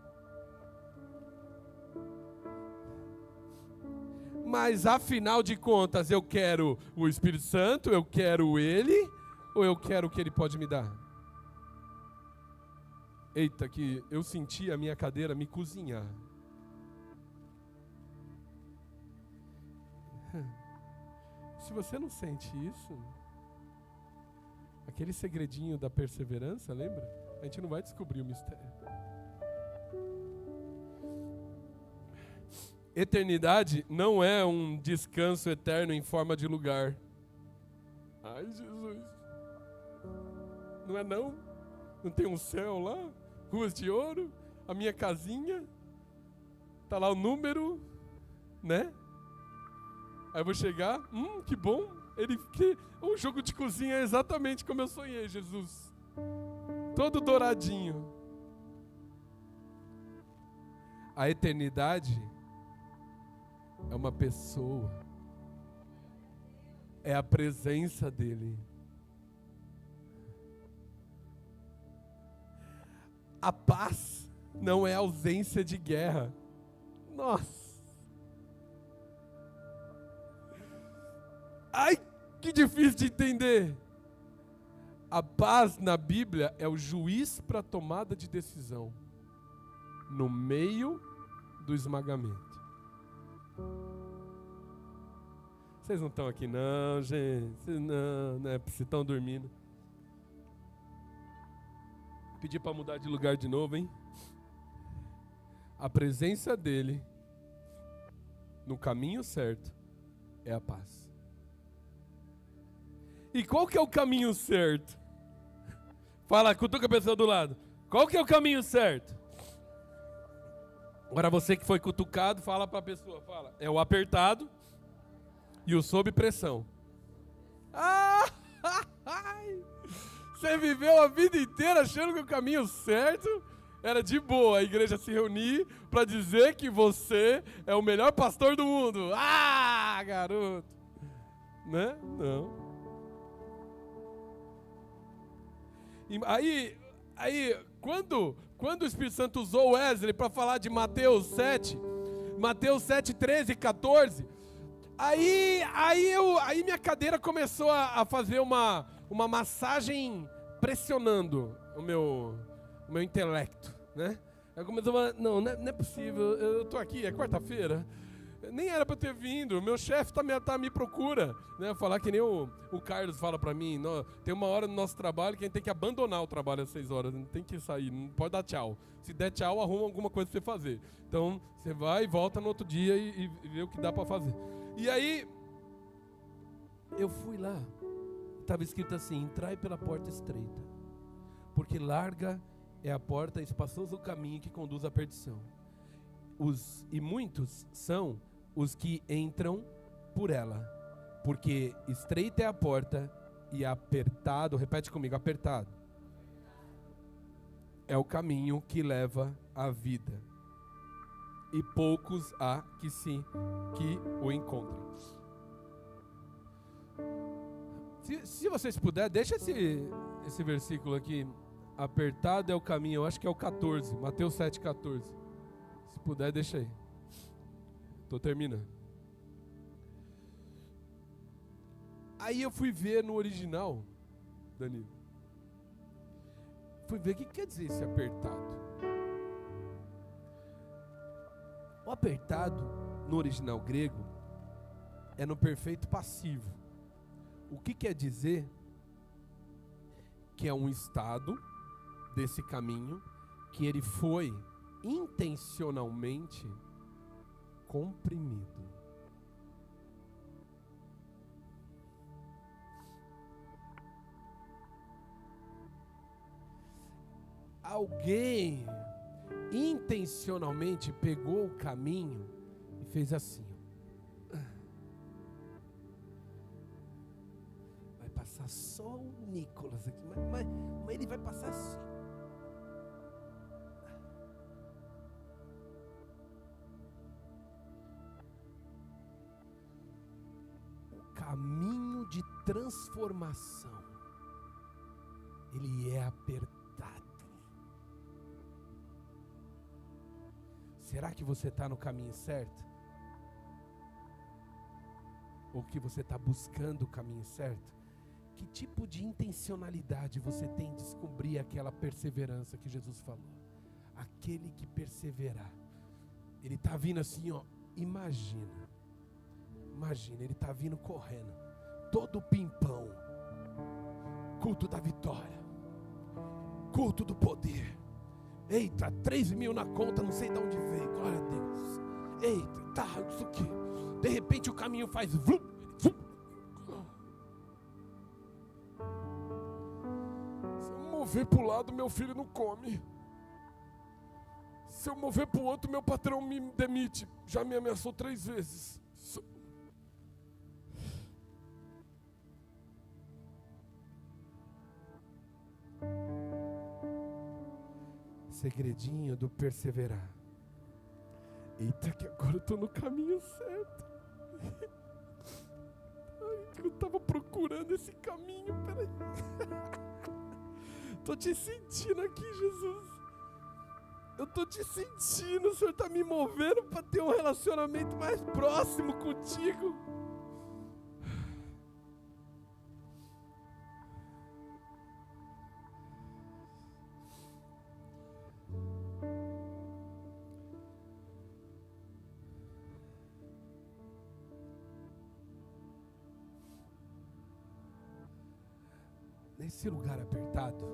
Speaker 1: Mas afinal de contas, eu quero o Espírito Santo, eu quero Ele, ou eu quero o que Ele pode me dar? Eita, que eu senti a minha cadeira me cozinhar. Se você não sente isso, aquele segredinho da perseverança, lembra? A gente não vai descobrir o mistério. Eternidade não é um descanso eterno em forma de lugar. Ai, Jesus. Não é não? Não tem um céu lá? Ruas de ouro? A minha casinha? Tá lá o número, né? Aí eu vou chegar, que bom. O jogo de cozinha é exatamente como eu sonhei, Jesus. Todo douradinho. A eternidade é uma pessoa. É a presença dele. A paz não é ausência de guerra. Nossa. Ai, que difícil de entender. A paz na Bíblia é o juiz para a tomada de decisão, no meio do esmagamento. Vocês não estão aqui não, gente. Vocês não, né? Vocês estão dormindo. Pedir para mudar de lugar de novo, hein? A presença dele no caminho certo é a paz. E qual que é o caminho certo? Fala, cutuca a pessoa do lado. Qual que é o caminho certo? Agora você que foi cutucado, fala para a pessoa, fala. É o apertado e o sob pressão. Você viveu a vida inteira achando que o caminho certo era de boa a igreja se reunir para dizer que você é o melhor pastor do mundo. Ah, garoto! Né? Não. E aí quando o Espírito Santo usou Wesley para falar de Mateus 7, 13 e 14, aí minha cadeira começou a fazer uma massagem pressionando o meu intelecto, né? Eu comecei a falar, não é possível, eu tô aqui, é quarta-feira, nem era para eu ter vindo, meu chefe me procura, né? Falar que nem o Carlos fala para mim, tem uma hora no nosso trabalho que a gente tem que abandonar o trabalho às 6 horas, não tem que sair, não pode dar tchau. Se der tchau, arruma alguma coisa para você fazer. Então, você vai e volta no outro dia e vê o que dá para fazer. E aí, eu fui lá, estava escrito assim, entrai pela porta estreita, porque larga é a porta, espaçoso o caminho que conduz à perdição. E muitos são os que entram por ela, porque estreita é a porta e apertado, repete comigo, apertado, é o caminho que leva à vida, e poucos há que o encontrem. Se vocês puderem, deixa esse versículo aqui, apertado é o caminho, eu acho que é o 14, Mateus 7, 14. Se puder, deixa aí. Estou terminando. Aí eu fui ver no original, Danilo. Fui ver o que quer dizer esse apertado. O apertado, no original grego, é no perfeito passivo. O que quer dizer? Que é um estado desse caminho que ele foi intencionalmente comprimido. Alguém intencionalmente pegou o caminho e fez assim. Vai passar só o Nicolas aqui, mas ele vai passar assim. Caminho de transformação, ele é apertado. Será que você está no caminho certo? Ou que você está buscando o caminho certo? Que tipo de intencionalidade você tem em descobrir aquela perseverança que Jesus falou? Aquele que perseverar. Ele está vindo assim, ó, imagina, ele está vindo correndo, todo pimpão, culto da vitória, culto do poder, eita, 3.000 na conta, não sei de onde veio, glória a Deus, eita, tá, isso aqui, de repente o caminho faz vum, vum. Se eu mover para o lado, meu filho não come, se eu mover para o outro, meu patrão me demite, já me ameaçou 3 vezes. Segredinho do perseverar. Eita, que agora eu estou no caminho certo. Eu estava procurando esse caminho, peraí. Estou te sentindo aqui, Jesus. Eu estou te sentindo, o Senhor está me movendo para ter um relacionamento mais próximo contigo. Nesse lugar apertado,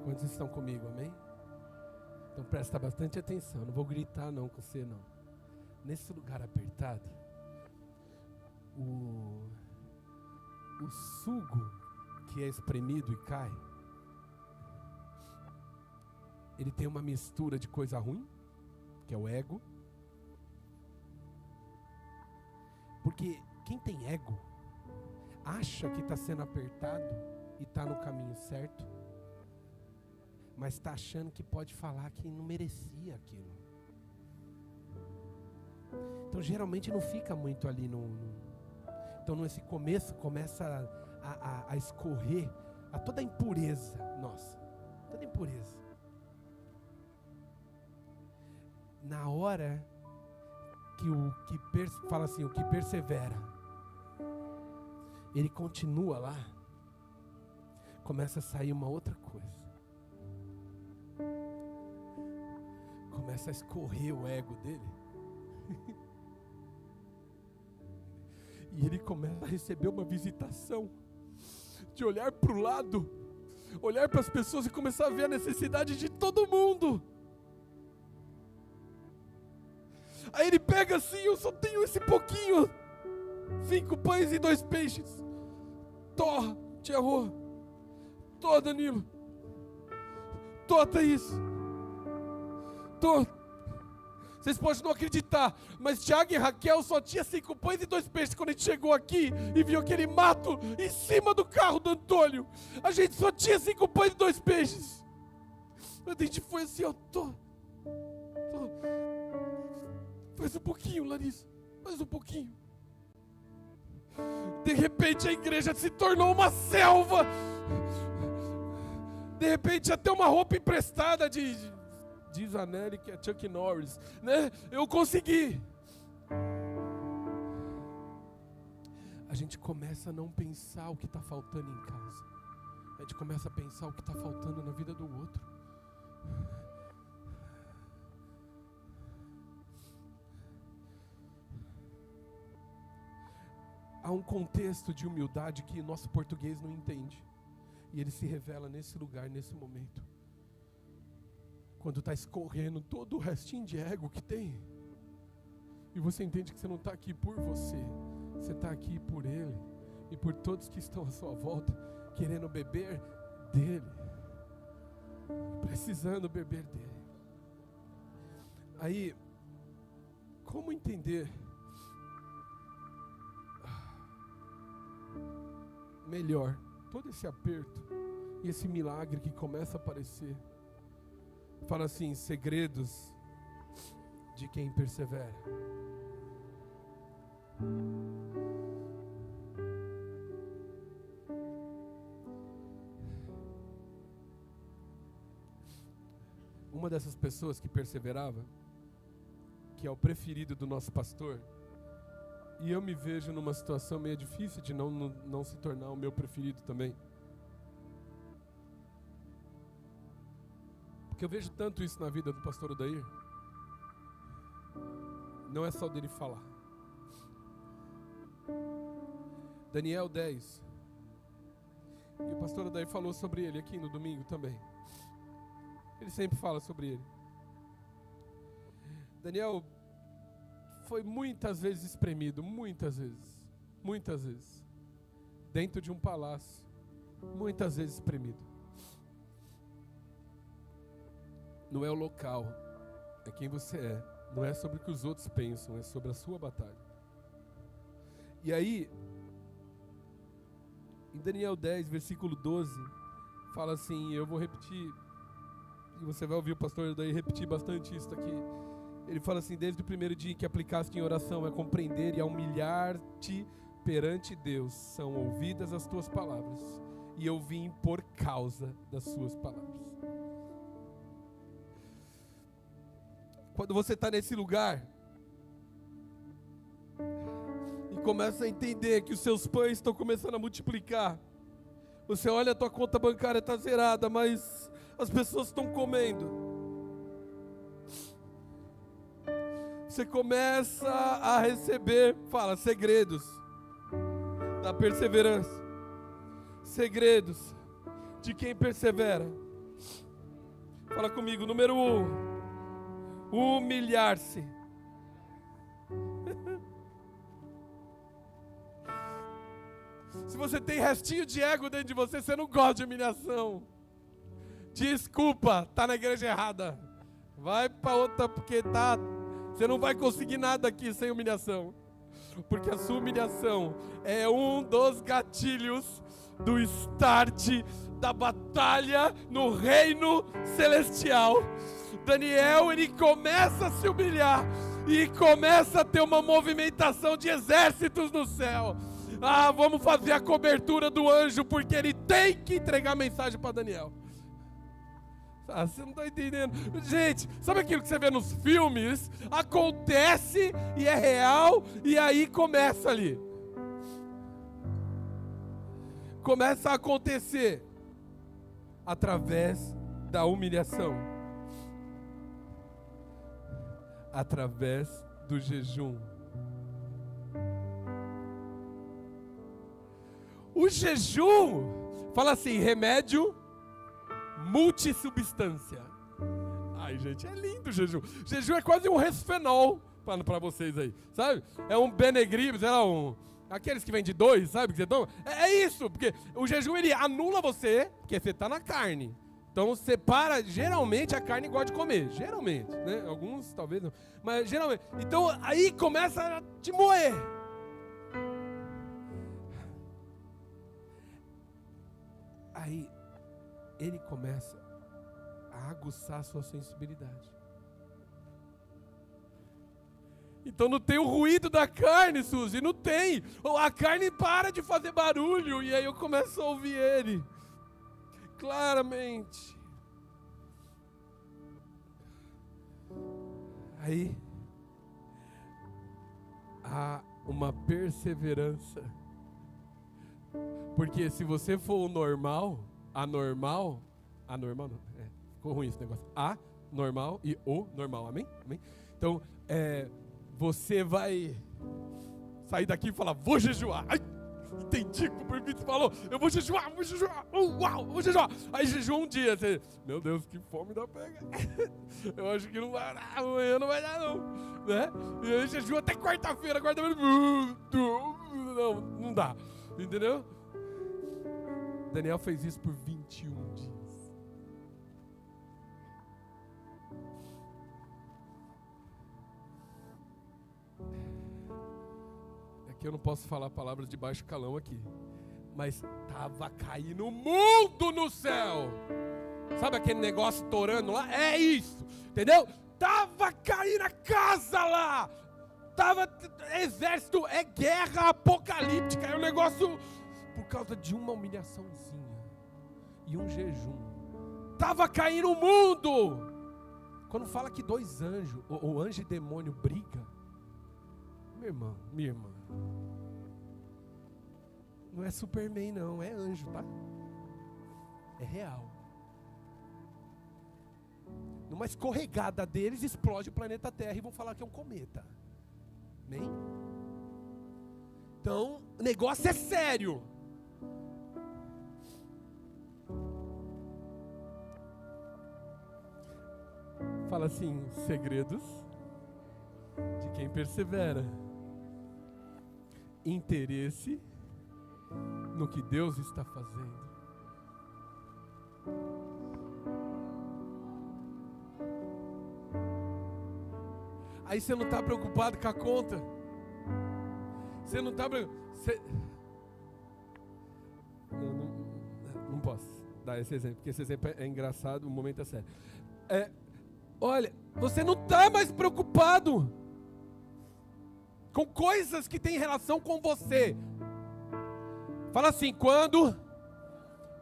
Speaker 1: quantos estão comigo, amém? Então presta bastante atenção, não vou gritar não com você não. Nesse lugar apertado, o sugo que é espremido e cai, ele tem uma mistura de coisa ruim, que é o ego. Porque quem tem ego,
Speaker 2: acha que está sendo apertado e está no caminho certo, mas está achando que pode falar que não merecia aquilo. Então geralmente não fica muito ali então nesse começo começa a escorrer a toda a impureza nossa, toda a impureza. Na hora que fala assim, o que persevera, ele continua lá, começa a sair uma outra coisa. Começa a escorrer o ego dele. E ele começa a receber uma visitação de olhar para o lado, olhar para as pessoas e começar a ver a necessidade de todo mundo. Aí ele pega assim, eu só tenho esse pouquinho, 5 pães e 2 peixes. Tó, tia Rô, Tó, Danilo, Tó, Thaís, Tó. Vocês podem não acreditar, mas Tiago e Raquel só tinha 5 pães e 2 peixes quando a gente chegou aqui e viu aquele mato em cima do carro do Antônio. A gente só tinha 5 pães e 2 peixes. A gente foi assim, ó, Tó. Mais um pouquinho, Larissa, mais um pouquinho. De repente a igreja se tornou uma selva. De repente até uma roupa emprestada diz a Nelly que é Chuck Norris, né? Eu consegui. A gente começa a não pensar o que está faltando em casa. A gente começa a pensar o que está faltando na vida do outro. Há um contexto de humildade que nosso português não entende. E ele se revela nesse lugar, nesse momento. Quando está escorrendo todo o restinho de ego que tem. E você entende que você não está aqui por você. Você está aqui por Ele. E por todos que estão à sua volta. Querendo beber dEle. Precisando beber dEle. Aí, como entender melhor todo esse aperto e esse milagre que começa a aparecer? Fala assim, segredos de quem persevera. Uma dessas pessoas que perseverava, que é o preferido do nosso pastor, e eu me vejo numa situação meio difícil de não se tornar o meu preferido também. Porque eu vejo tanto isso na vida do pastor Odair. Não é só dele falar. Daniel 10. E o pastor Odair falou sobre ele aqui no domingo também. Ele sempre fala sobre ele. Daniel foi muitas vezes espremido, muitas vezes, dentro de um palácio, muitas vezes espremido. Não é o local, é quem você é. Não é sobre o que os outros pensam, é sobre a sua batalha. E aí, em Daniel 10, versículo 12, fala assim, eu vou repetir, e você vai ouvir o pastor daí repetir bastante isso aqui. Ele fala assim, desde o primeiro dia em que aplicaste em oração a compreender e a humilhar-te perante Deus, são ouvidas as tuas palavras, e eu vim por causa das suas palavras. Quando você está nesse lugar e começa a entender que os seus pães estão começando a multiplicar, você olha, a tua conta bancária está zerada, mas as pessoas estão comendo. Você começa a receber, fala, segredos da perseverança, segredos de quem persevera. Fala comigo, número 1. Humilhar-se. Se você tem restinho de ego dentro de você, você não gosta de humilhação. Desculpa, tá na igreja errada. Vai para outra, porque você não vai conseguir nada aqui sem humilhação.
Speaker 1: Porque a sua humilhação é um dos gatilhos do start da batalha no reino celestial. Daniel, ele começa a se humilhar e começa a ter uma movimentação de exércitos no céu. Vamos fazer a cobertura do anjo, porque ele tem que entregar a mensagem para Daniel. Você não está entendendo. Gente, sabe aquilo que você vê nos filmes? Acontece e é real, e aí começa ali. Começa a acontecer através da humilhação, através do jejum. O jejum, fala assim, remédio multissubstância. Ai, gente, é lindo o jejum. Jejum é quase um resfenol para vocês aí, sabe? É um Benegribe, sei lá, aqueles que vêm de 2, sabe? Que você toma. É isso, porque o jejum ele anula você, porque você está na carne. Então você para, geralmente a carne gosta de comer, geralmente, né? Alguns talvez não, mas geralmente. Então aí começa a te moer. Aí ele começa a aguçar a sua sensibilidade. Então não tem o ruído da carne, Suzy, não tem. A carne para de fazer barulho e aí eu começo a ouvir ele claramente. Aí há uma perseverança. Porque se você for o normal, anormal não, ficou ruim esse negócio. Normal e o normal, amém? Amém? Então, você vai sair daqui e falar, vou jejuar. Ai, entendi o que o prefeito falou, eu vou jejuar, uau, vou jejuar. Aí jejua um dia, você, meu Deus, que fome dá pega. Eu acho que não vai dar, amanhã não vai dar não, né? E aí jejua até quarta-feira, não dá, entendeu? Daniel fez isso por 21 dias. Eu não posso falar palavras de baixo calão aqui, mas estava caindo o mundo no céu. Sabe aquele negócio torando lá? É isso, entendeu? Tava caindo a casa lá. Tava exército, é guerra apocalíptica. É um negócio por causa de uma humilhaçãozinha e um jejum. Tava caindo o mundo. Quando fala que 2 anjos, o anjo e demônio briga, meu irmão, minha irmã, não é Superman não, é anjo, tá? É real. Numa escorregada deles, explode o planeta Terra e vão falar que é um cometa. Amém? Então, o negócio é sério. Fala assim, segredos de quem persevera. Interesse no que Deus está fazendo. Aí você não está preocupado com a conta. Você não está preocupado. Não posso dar esse exemplo, porque esse exemplo é engraçado, o momento é sério. Olha, você não está mais preocupado com coisas que têm relação com você. Fala assim, quando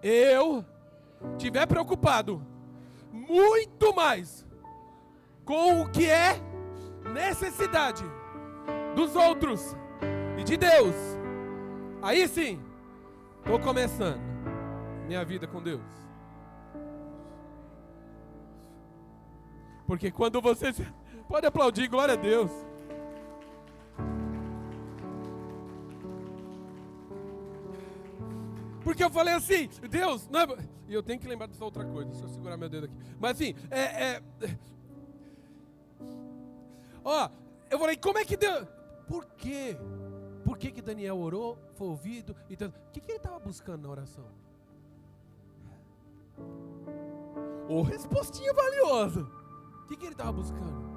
Speaker 1: eu estiver preocupado muito mais com o que é necessidade dos outros e de Deus, aí sim, estou começando minha vida com Deus. Porque quando você... Pode aplaudir, glória a Deus. Porque eu falei assim, Deus, não é... E eu tenho que lembrar dessa outra coisa, deixa eu segurar meu dedo aqui. Mas assim, eu falei, como é que Deus... Por quê? Por que Daniel orou, foi ouvido? Então, o que ele estava buscando na oração? Ô, respostinha valiosa. O que ele estava buscando?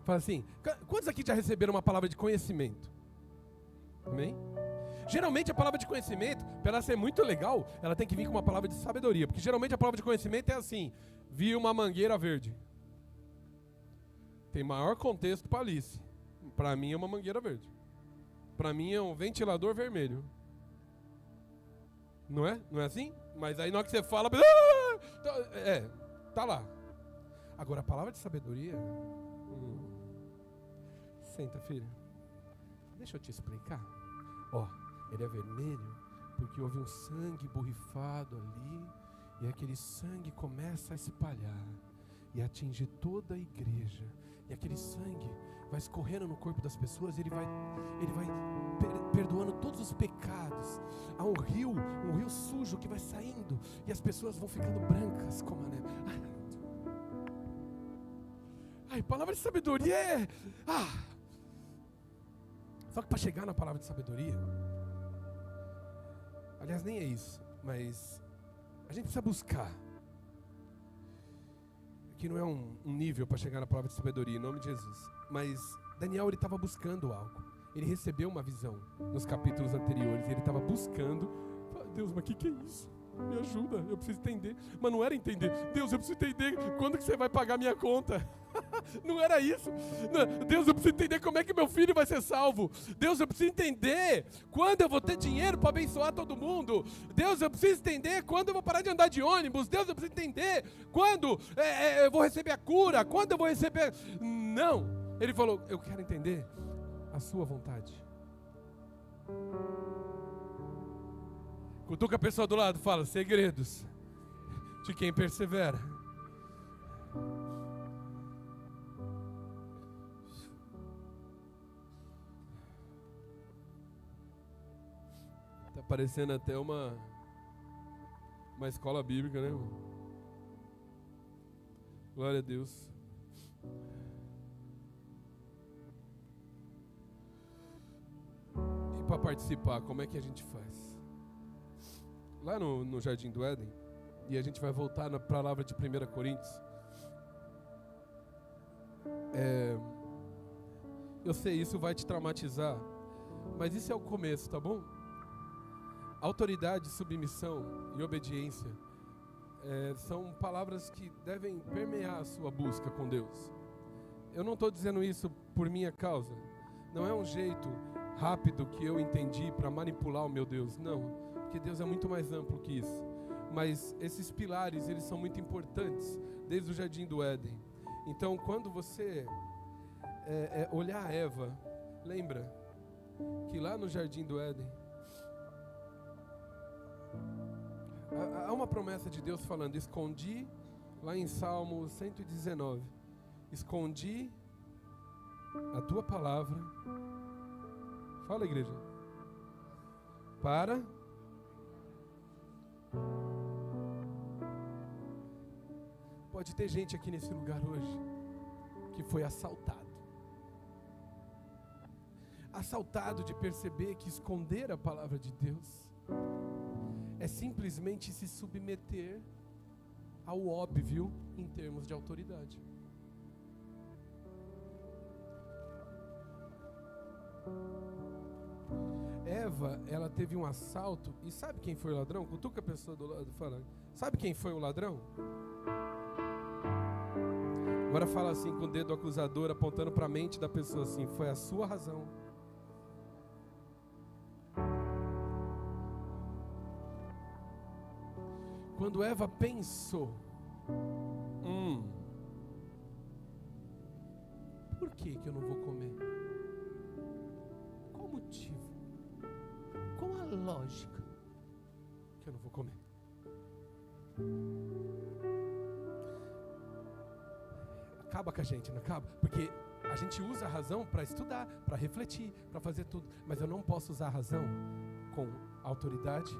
Speaker 1: Fala assim, quantos aqui já receberam uma palavra de conhecimento? Amém? Geralmente a palavra de conhecimento, para ela ser muito legal, ela tem que vir com uma palavra de sabedoria. Porque geralmente a palavra de conhecimento é assim, vi uma mangueira verde. Tem maior contexto para Alice. Para mim é uma mangueira verde. Para mim é um ventilador vermelho. Não é? Não é assim? Mas aí na hora que você fala, tá lá. Agora a palavra de sabedoria, senta, filha. Deixa eu te explicar. Ó, ele é vermelho porque houve um sangue borrifado ali e aquele sangue começa a espalhar e atingir toda a igreja. E aquele sangue vai escorrendo no corpo das pessoas e ele vai perdoando todos os pecados. Há um rio sujo que vai saindo e as pessoas vão ficando brancas como a neve. Ai, palavra de sabedoria é... Só que para chegar na palavra de sabedoria, aliás, nem é isso, mas a gente precisa buscar. Aqui não é um nível para chegar na palavra de sabedoria, em nome de Jesus. Mas Daniel, ele estava buscando algo. Ele recebeu uma visão nos capítulos anteriores. Ele estava buscando. Deus, mas o que é isso? Me ajuda, eu preciso entender. Mas não era entender. Deus, eu preciso entender quando que você vai pagar minha conta. Não era isso. Deus, eu preciso entender como é que meu filho vai ser salvo. Deus, eu preciso entender quando eu vou ter dinheiro para abençoar todo mundo. Deus, eu preciso entender quando eu vou parar de andar de ônibus. Deus, eu preciso entender quando eu vou receber a cura. Quando eu vou receber... Não. Ele falou, eu quero entender a sua vontade. Cutuca a pessoa do lado, fala, segredos de quem persevera. Tá parecendo até uma escola bíblica, né, irmão? Glória a Deus. E para participar, como é que a gente faz? Lá no Jardim do Éden, e a gente vai voltar na palavra de 1 Coríntios. Eu sei, isso vai te traumatizar, mas isso é o começo, tá bom? Autoridade, submissão e obediência são palavras que devem permear a sua busca com Deus. Eu não estou dizendo isso por minha causa. Não é um jeito rápido que eu entendi para manipular o meu Deus, não. Porque Deus é muito mais amplo que isso. Mas esses pilares, eles são muito importantes desde o Jardim do Éden. Então, quando você olhar a Eva, lembra que lá no Jardim do Éden há uma promessa de Deus falando, escondi, lá em Salmo 119, escondi a tua palavra, fala, igreja, para... Pode ter gente aqui nesse lugar hoje que foi assaltado de perceber que esconder a palavra de Deus é simplesmente se submeter ao óbvio em termos de autoridade. Eva, ela teve um assalto, e sabe quem foi o ladrão? Cutuca a pessoa do lado, fala, sabe quem foi o ladrão? Agora fala assim com o dedo acusador apontando para a mente da pessoa assim, foi a sua razão. Quando Eva pensou, por que eu não vou comer? Qual o motivo? Qual a lógica que eu não vou comer? Acaba com a gente, não acaba? Porque a gente usa a razão para estudar, para refletir, para fazer tudo. Mas eu não posso usar a razão com autoridade,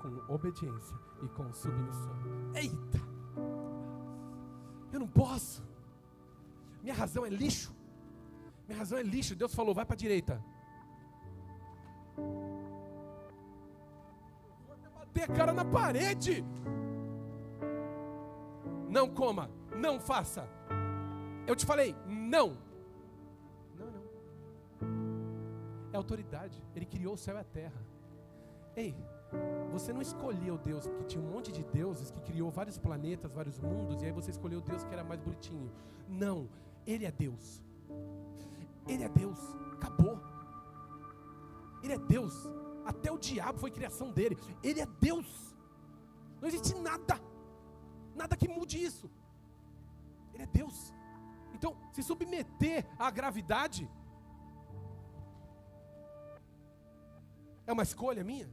Speaker 1: com obediência e com submissão. Eita! Eu não posso. Minha razão é lixo. Minha razão é lixo. Deus falou, vai para a direita. Vou até bater a cara na parede. Não coma, não faça. Eu te falei, não.
Speaker 3: autoridade. Ele criou o céu e a terra. Ei, você não escolheu Deus porque tinha um monte de deuses que criou vários planetas, vários mundos, e aí você escolheu Deus que era mais bonitinho. Não, Ele é Deus. Ele é Deus, acabou. Ele é Deus. Até o diabo foi criação dele. Ele é Deus. Não existe nada que mude isso. Ele é Deus. Então, se submeter à gravidade é uma escolha minha?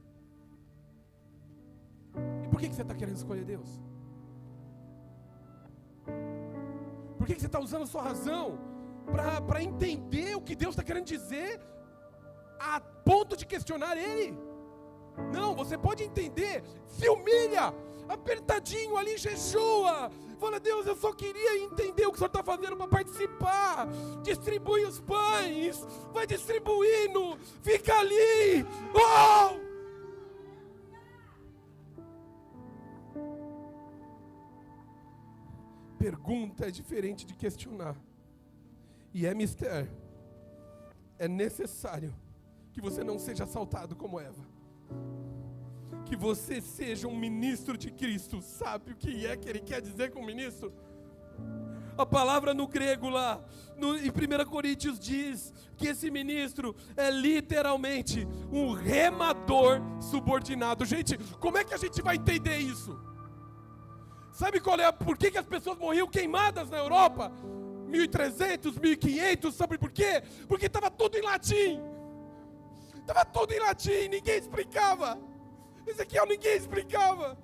Speaker 3: E por que você está querendo escolher Deus? Por que você está usando a sua razão para entender o que Deus está querendo dizer a ponto de questionar Ele? Não, você pode entender, se humilha, apertadinho ali, jejua, fala: Deus, eu só queria entender o que o Senhor está fazendo para participar. Distribui os pães, vai distribuindo, fica ali. Oh! Pergunta é diferente de questionar. E Mister, é necessário que você não seja assaltado como Eva. Que você seja um ministro de Cristo. Sabe o que é que ele quer dizer com ministro? A palavra no grego lá, em 1 Coríntios diz que esse ministro é literalmente um remador subordinado. Gente, como é que a gente vai entender isso? Sabe por que as pessoas morriam queimadas na Europa? 1300, 1500, sabe por quê? Porque estava tudo em latim. Estava tudo em latim, ninguém explicava. Ezequiel, ninguém explicava.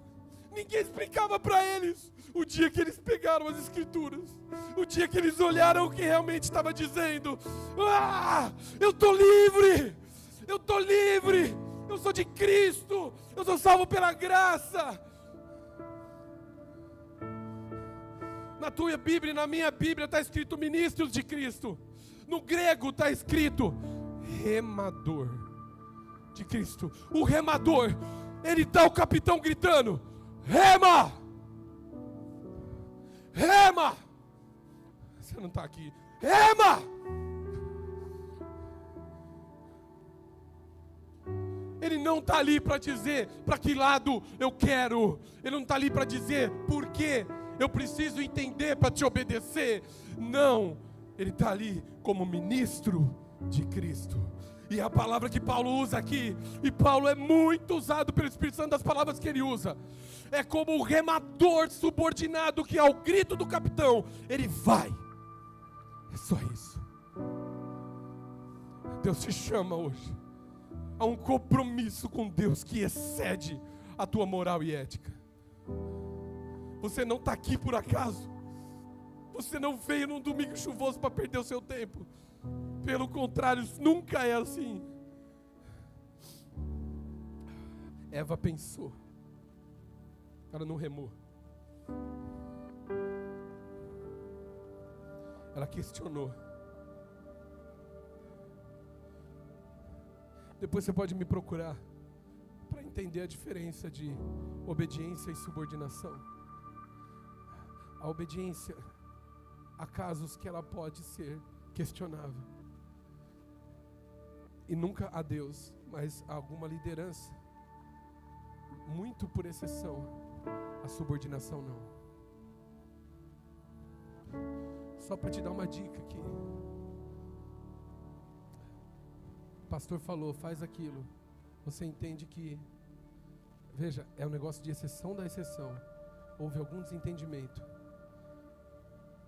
Speaker 3: Ninguém explicava para eles. O dia que eles pegaram as escrituras, o dia que eles olharam o que realmente estava dizendo: eu estou livre, eu estou livre, eu sou de Cristo, eu sou salvo pela graça. Na tua Bíblia e na minha Bíblia está escrito ministros de Cristo. No grego está escrito remador de Cristo. O remador, ele está o capitão gritando: rema! Rema! Você não está aqui. Rema! Ele não está ali para dizer para que lado eu quero. Ele não está ali para dizer por quê eu preciso entender para te obedecer. Não, ele está ali como ministro de Cristo. E a palavra que Paulo usa aqui, e Paulo é muito usado pelo Espírito Santo das palavras que ele usa, é como o remador subordinado que ao grito do capitão, ele vai. É só isso. Deus te chama hoje a um compromisso com Deus que excede a tua moral e ética. Você não está aqui por acaso. Você não veio num domingo chuvoso para perder o seu tempo. Pelo contrário, nunca é assim. Eva pensou, ela não remou. Ela questionou. Depois você pode me procurar para entender a diferença de obediência e subordinação. A obediência, há casos que ela pode ser questionável. E nunca a Deus, mas a alguma liderança. Muito por exceção, a subordinação não. Só para te dar uma dica aqui. O pastor falou, faz aquilo. Você entende que, veja, é um negócio de exceção da exceção. Houve algum desentendimento.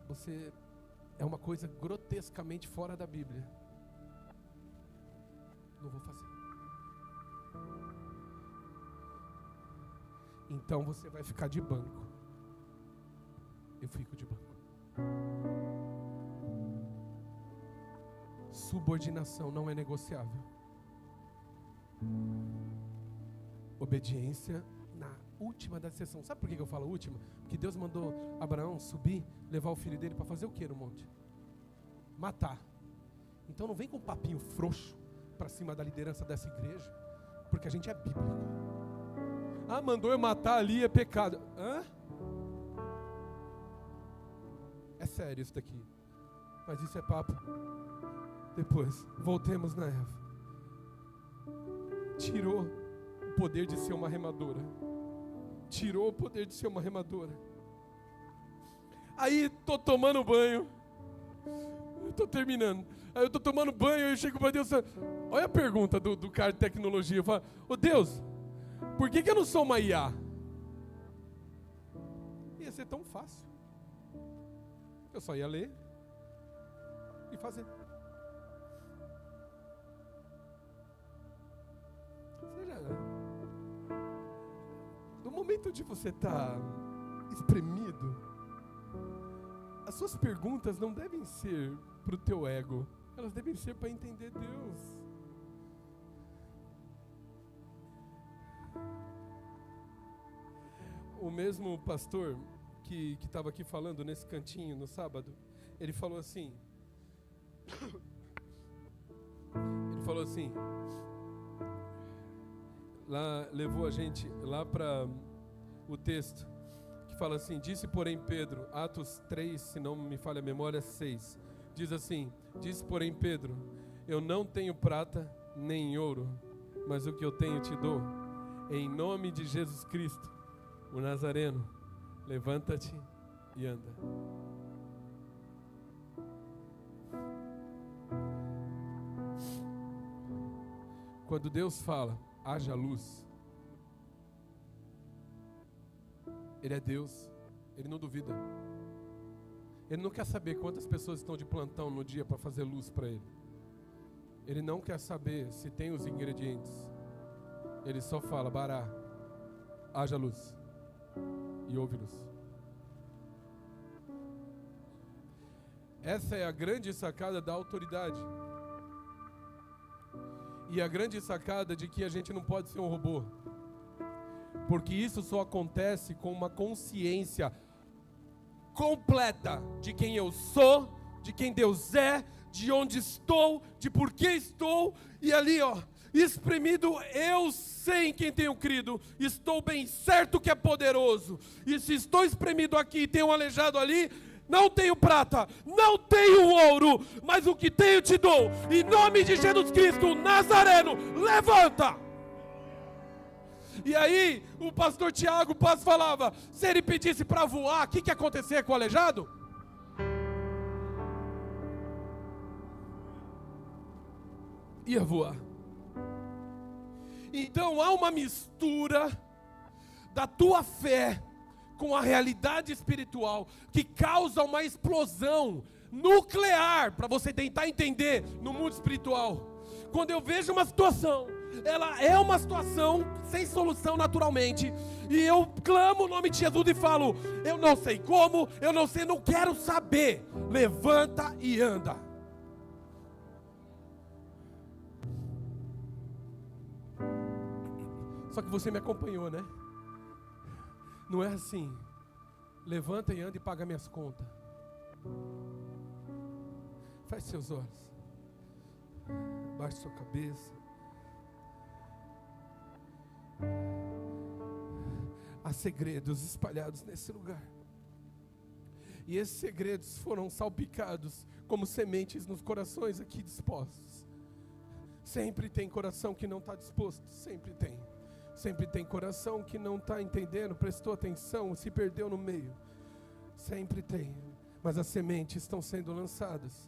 Speaker 3: Você é uma coisa grotescamente fora da Bíblia. Não vou fazer. Então você vai ficar de banco. Eu fico de banco. Subordinação não é negociável. Obediência na última da sessão. Sabe por que eu falo última? Porque Deus mandou Abraão subir, levar o filho dele para fazer o que no monte? Matar. Então não vem com um papinho frouxo para cima da liderança dessa igreja, porque a gente é bíblico. Mandou eu matar ali, é pecado. É sério isso daqui. Mas isso é papo. Depois, voltemos na Eva. tirou o poder de ser uma remadora. Tirou o poder de ser uma remadora. Aí tô tomando banho. Eu tô terminando. Aí eu tô tomando banho e eu chego para Deus. Olha a pergunta do cara de tecnologia. Eu falo, ô Deus, por que eu não sou uma IA? Ia ser tão fácil. Eu só ia ler e fazer. Seja, no momento de você estar espremido, as suas perguntas não devem ser para o teu ego, elas devem ser para entender Deus. O mesmo pastor que estava aqui falando nesse cantinho no sábado, ele falou assim, lá levou a gente lá para o texto que fala assim, disse porém Pedro, Atos 3, se não me falha a memória, 6, diz assim, disse porém Pedro, eu não tenho prata nem ouro, mas o que eu tenho te dou, em nome de Jesus Cristo, o Nazareno, levanta-te e anda. Quando Deus fala, haja luz, Ele é Deus, Ele não duvida. Ele não quer saber quantas pessoas estão de plantão no dia para fazer luz para Ele. Ele não quer saber se tem os ingredientes. Ele só fala, Bará, haja luz. E houve luz. Essa é a grande sacada da autoridade. E a grande sacada de que a gente não pode ser um robô. Porque isso só acontece com uma consciência completa de quem eu sou, de quem Deus é, de onde estou, de por que estou. E ali, espremido, eu sei em quem tenho crido, estou bem certo que é poderoso. E se estou espremido aqui e tenho aleijado ali, não tenho prata, não tenho ouro, mas o que tenho te dou. Em nome de Jesus Cristo, Nazareno, levanta! E aí, o pastor Tiago Paz falava, se ele pedisse para voar, o que ia acontecer com o aleijado? Ia voar. Então há uma mistura da tua fé com a realidade espiritual que causa uma explosão nuclear para você tentar entender no mundo espiritual. Quando eu vejo uma situação, ela é uma situação sem solução naturalmente, e eu clamo o nome de Jesus e falo, eu não sei como, eu não sei, não quero saber, levanta e anda. Só que você me acompanhou, né? Não é assim, levanta e anda e paga minhas contas. Feche seus olhos, baixe sua cabeça. Há segredos espalhados nesse lugar. E esses segredos foram salpicados como sementes nos corações aqui dispostos. Sempre tem coração que não está disposto, sempre tem. Sempre tem coração que não está entendendo, prestou atenção, se perdeu no meio. Sempre tem. Mas as sementes estão sendo lançadas.